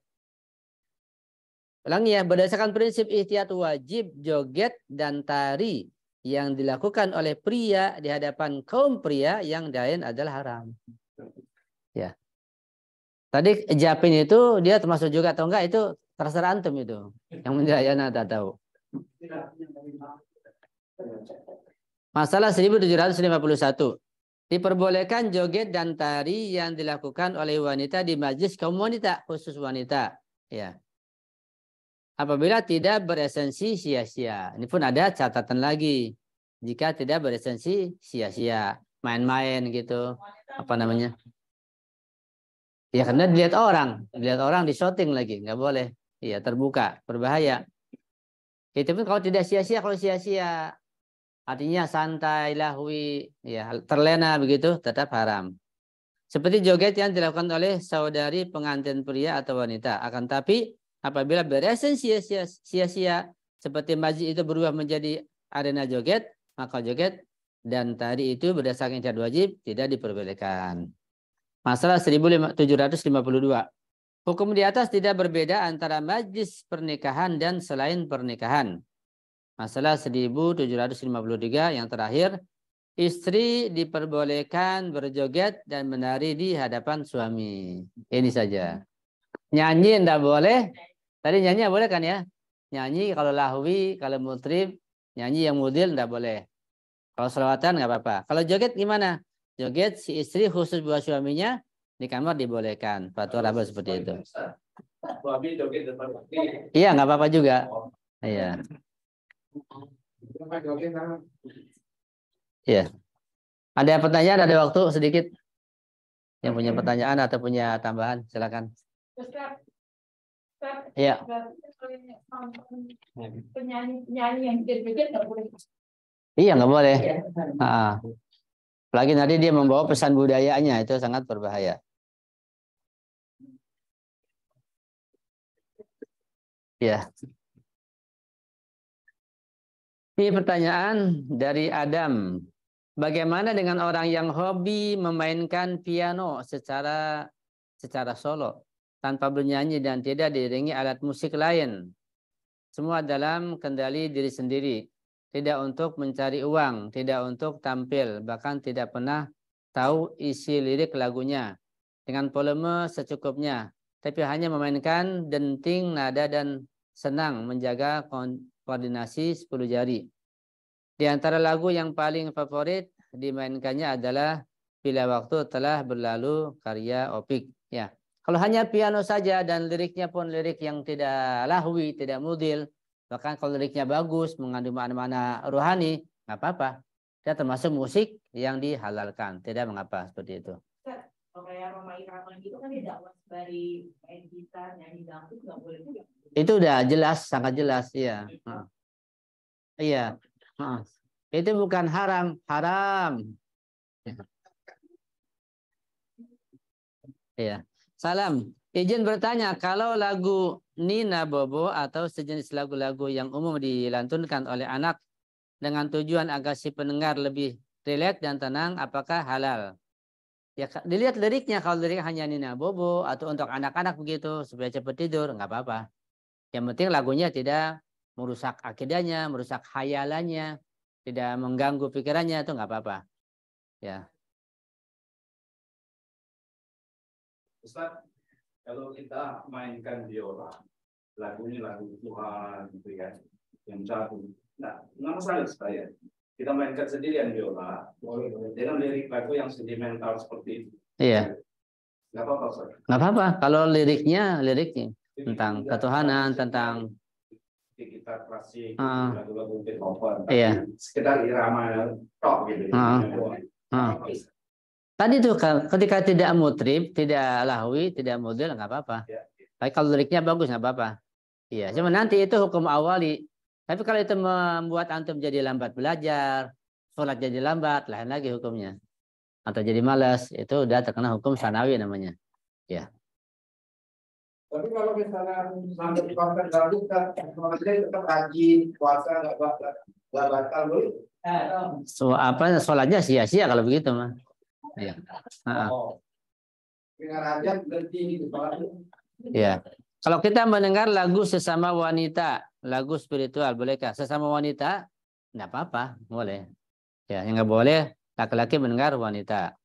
Ulangi ya, berdasarkan prinsip ihtiyat wajib, joget dan tari yang dilakukan oleh pria di hadapan kaum pria yang lain adalah haram. Ya. Tadi Japin itu dia termasuk juga atau enggak itu terserah antum itu. Yang menjayana tak tahu. Masalah 1751. Diperbolehkan joget dan tari yang dilakukan oleh wanita di majlis kaum wanita, khusus wanita. Ya. Apabila tidak beresensi sia-sia. Ini pun ada catatan lagi. Jika tidak beresensi sia-sia. Main-main gitu. Apa namanya? Ya karena dilihat orang di shooting lagi, nggak boleh. Iya terbuka, berbahaya. Itu pun kalau tidak sia-sia, kalau sia-sia, artinya santai, lahwi, ya terlena begitu, tetap haram. Seperti joget yang dilakukan oleh saudari pengantin pria atau wanita. Akan tapi apabila beresensi sia-sia, seperti masjid itu berubah menjadi arena joget, maka joget dan tari itu berdasarkan ihtiyat wajib tidak diperbolehkan. Masalah 1752. Hukum di atas tidak berbeda antara majlis pernikahan dan selain pernikahan. Masalah 1753 yang terakhir. Istri diperbolehkan berjoget dan menari di hadapan suami. Ini saja. Nyanyi tidak boleh. Tadi nyanyi boleh kan ya? Nyanyi kalau lahwi, kalau mutrib, nyanyi yang mudil tidak boleh. Kalau selawatan nggak apa-apa. Kalau joget gimana? Joget si istri khusus buat suaminya di kamar dibolehkan. Fatwa Rahbar seperti itu. Iya nggak apa-apa juga. Iya. Iya. Ada pertanyaan? Ada waktu sedikit? Yang punya pertanyaan atau punya tambahan silakan. Iya. Penyanyi yang joget nggak boleh. Iya nggak boleh. Apalagi nanti dia membawa pesan budayanya, itu sangat berbahaya. Ya. Ini pertanyaan dari Adam. Bagaimana dengan orang yang hobi memainkan piano secara solo, tanpa bernyanyi dan tidak diiringi alat musik lain? Semua dalam kendali diri sendiri. Tidak untuk mencari uang, tidak untuk tampil, bahkan tidak pernah tahu isi lirik lagunya. Dengan volume secukupnya, tapi hanya memainkan denting, nada, dan senang menjaga koordinasi 10 jari. Di antara lagu yang paling favorit dimainkannya adalah Bila Waktu Telah Berlalu karya Opik. Ya. Kalau hanya piano saja dan liriknya pun lirik yang tidak lahwi, tidak mudil, bahkan kalau liriknya bagus, mengandung makna-makna rohani, nggak apa-apa. Dia termasuk musik yang dihalalkan. Tidak mengapa seperti itu. Kalau kayak Roma Irama gitu kan tidak dari main gitar, nyanyi dangdut nggak boleh juga. Itu udah jelas, sangat jelas, iya. Iya. Itu bukan haram, haram. Iya. Salam. Izin bertanya, kalau lagu Nina Bobo atau sejenis lagu-lagu yang umum dilantunkan oleh anak dengan tujuan agar si pendengar lebih rileks dan tenang, apakah halal? Ya, dilihat liriknya. Kalau lirik hanya Nina Bobo atau untuk anak-anak begitu supaya cepat tidur, nggak apa-apa. Yang penting lagunya tidak merusak akidahnya, merusak khayalannya, tidak mengganggu pikirannya, itu nggak apa-apa. Ya. Ustaz, kalau kita mainkan biola, lagunya lagu Tuhan gitu ya, yang jatuh. Nah, nggak masalah saya. Kita mainkan sendirian biola, dengan lirik lagu yang sentimental seperti itu. Iya. Nggak apa-apa, Ustaz. Nggak apa-apa. Kalau liriknya tentang ketuhanan, tentang kita klasik, lagu-lagu Beethoven, iya. Sekedar irama tok gitu. Tadi tuh ketika tidak mutrib, tidak lahwi, tidak model, nggak apa-apa. Tapi kalau liriknya bagus nggak apa-apa. Iya. Cuma nanti itu hukum awali. Tapi kalau itu membuat antum jadi lambat belajar, sholat jadi lambat, lain lagi hukumnya. Atau jadi malas, itu udah terkena hukum sanawi namanya. Ya. Tapi kalau misalnya sampai di konten lalu kan tetap rajin, puasa nggak batal, boleh? So apa sholatnya sia-sia kalau begitu mah. Ya. Dengan rajin berhenti gitu sholatnya. Ya. Kalau kita mendengar lagu sesama wanita, lagu spiritual, bolehkah? Sesama wanita, tidak apa-apa, boleh. Ya, yang nggak boleh laki-laki mendengar wanita.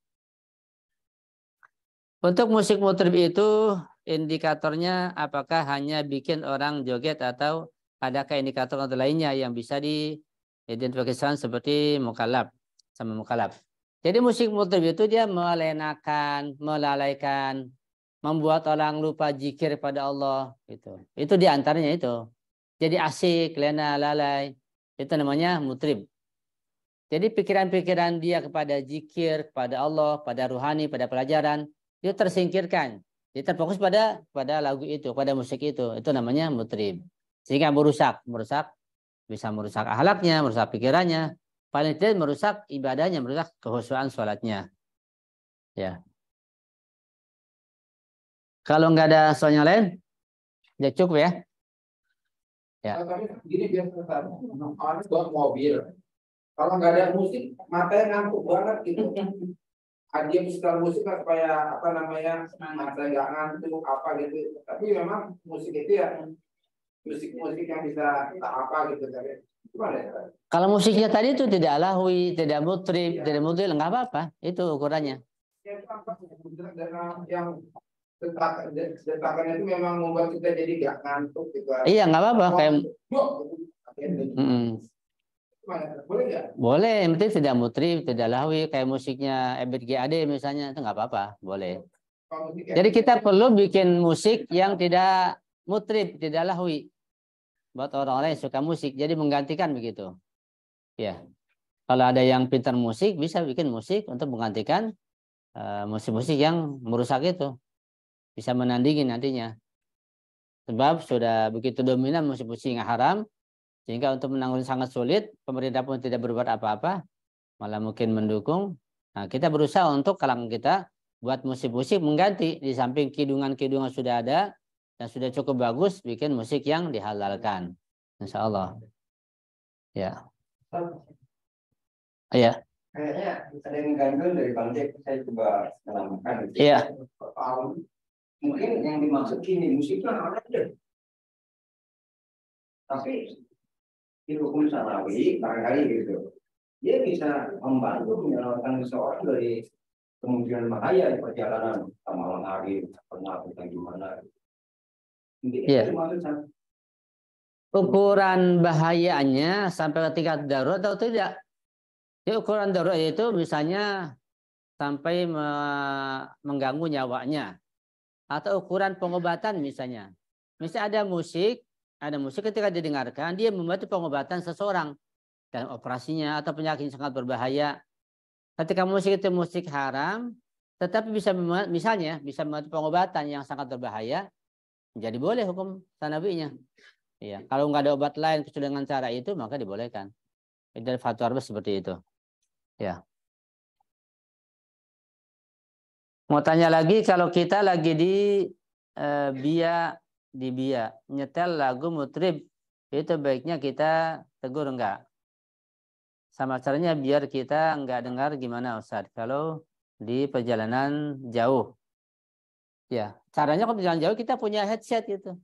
Untuk musik mutrib itu indikatornya apakah hanya bikin orang joget atau adakah indikator lainnya yang bisa diidentifikasikan seperti mukallaf sama mukallaf. Jadi musik mutrib itu dia melenakan, melalaikan, membuat orang lupa zikir pada Allah gitu. Itu diantaranya itu. Jadi asik, lena, lalai. Itu namanya mutrib. Jadi pikiran-pikiran dia kepada zikir, kepada Allah, pada ruhani, pada pelajaran, itu tersingkirkan. Dia terfokus pada lagu itu, pada musik itu. Itu namanya mutrib. Sehingga merusak, bisa merusak akhlaknya, merusak pikirannya, paling tidak merusak ibadahnya, merusak kehusuan sholatnya. Ya. Kalau nggak ada soalnya lain, ya cukup ya. Ya. Tapi gini biasa orang bawa mobil. Kalau nggak ada musik, matanya ngantuk banget gitu. Dia setel musik supaya apa namanya mata nggak ngantuk apa gitu. Tapi memang musik itu ya musik yang bisa apa gitu kan. Kalau musiknya tadi itu tidak lahwi, tidak mutrib, tidak mudil, nggak apa-apa. Itu ukurannya. Yang detakannya itu memang membuat kita jadi gak ngantuk gitu. Iya, nggak apa-apa. Kayak boleh nggak? Boleh, yang penting tidak mutrib, tidak lahwi, kayak musiknya Ebit GAD misalnya, itu nggak apa-apa, boleh. Jadi kita perlu bikin musik yang tidak mutrib, tidak lahwi, buat orang-orang yang suka musik. Jadi menggantikan begitu. Ya, kalau ada yang pintar musik, bisa bikin musik untuk menggantikan musik-musik yang merusak itu. Bisa menandingi nantinya. Sebab sudah begitu dominan musik-musik yang haram, sehingga untuk menanggung sangat sulit, pemerintah pun tidak berbuat apa-apa, malah mungkin mendukung. Nah, kita berusaha untuk kalangan kita buat musik-musik mengganti, di samping kidungan-kidungan sudah ada, dan sudah cukup bagus, bikin musik yang dihalalkan. Insya Allah. Ya. Iya. Kayaknya ada yang ganjil dari Bang Jack, saya coba menambahkan. Iya. Mungkin yang dimaksud gini, musik kan ada. Tapi di hukum sanawi barangkali gitu, dia bisa membantu menyelamatkan seseorang dari kemungkinan bahaya di perjalanan malam hari, pernah tentang gimana. Iya. Ukuran bahayanya sampai tingkat darurat atau tidak? Jadi ukuran darurat itu misalnya sampai mengganggu nyawanya. Atau ukuran pengobatan misalnya. Misalnya ada musik ketika didengarkan, dia membantu pengobatan seseorang dalam operasinya atau penyakit yang sangat berbahaya. Ketika musik itu musik haram, tetapi misalnya bisa membantu pengobatan yang sangat berbahaya, jadi boleh hukum sanawinya. Ya, kalau nggak ada obat lain kecuali dengan cara itu, maka dibolehkan. Dari fatwa seperti itu. Ya. Mau tanya lagi, kalau kita lagi di Bia nyetel lagu mutrib, itu baiknya kita tegur enggak? Sama caranya biar kita enggak dengar gimana Ustaz kalau di perjalanan jauh. Ya, caranya kalau perjalanan jauh kita punya headset gitu.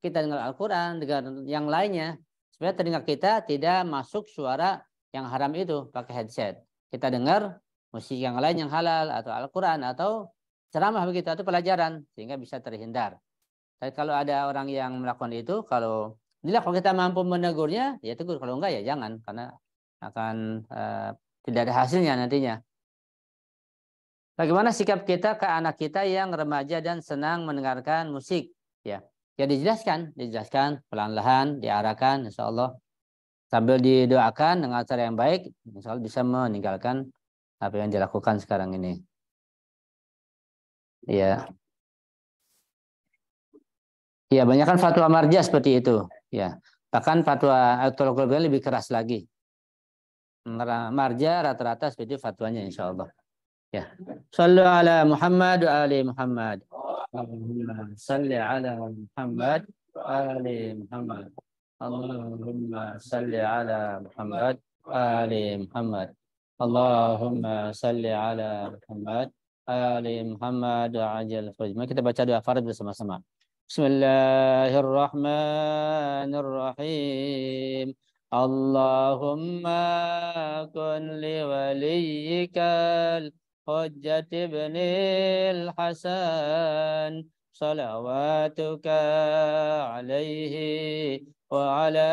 Kita dengar Al-Qur'an, dengar yang lainnya supaya telinga kita tidak masuk suara yang haram itu pakai headset. Kita dengar musik yang lain yang halal atau Al-Qur'an atau ceramah begitu atau pelajaran sehingga bisa terhindar. Tapi kalau ada orang yang melakukan itu, kalau kita mampu menegurnya, ya tegur. Kalau enggak ya jangan, karena akan tidak ada hasilnya nantinya. Bagaimana sikap kita ke anak kita yang remaja dan senang mendengarkan musik? Ya dijelaskan pelan-pelan, diarahkan, insya Allah sambil didoakan dengan cara yang baik, insya Allah bisa meninggalkan apa yang dilakukan sekarang ini. Ya. Ya, banyak kan fatwa marja seperti itu. Ya, bahkan fatwa Al-Tolokul lebih keras lagi. Marja rata-rata seperti itu fatwanya, insya Allah. Ya. Sallu ala Muhammad wa ali Muhammad. Allahumma salli ala Muhammad wa ali Muhammad. Allahumma salli ala Muhammad wa ali Muhammad. Allahumma salli ala Muhammad wa ali Muhammad wa ajal faraj. Mari kita baca doa farad bersama-sama. Bismillahirrahmanirrahim. Allahumma kun liwaliyikal hujjat ibnil Hasan salawatuka alaihi wa ala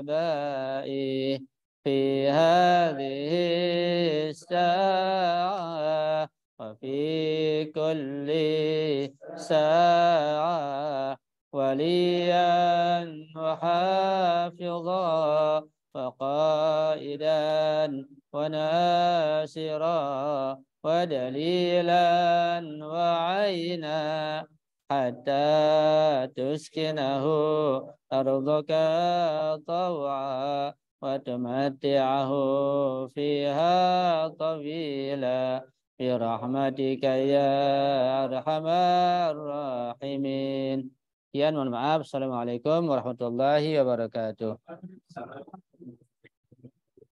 abaihi fi hadhihi as-sa'ah wa fi kulli sa'ah وليا وحافظا وقائدا وناصرا ودليلا وعينا حتى تسكنه أرضك طوعا وتمتعه فيها طويلا برحمتك يا أرحم الراحمين. Sekian, mohon maaf. Assalamualaikum warahmatullahi wabarakatuh.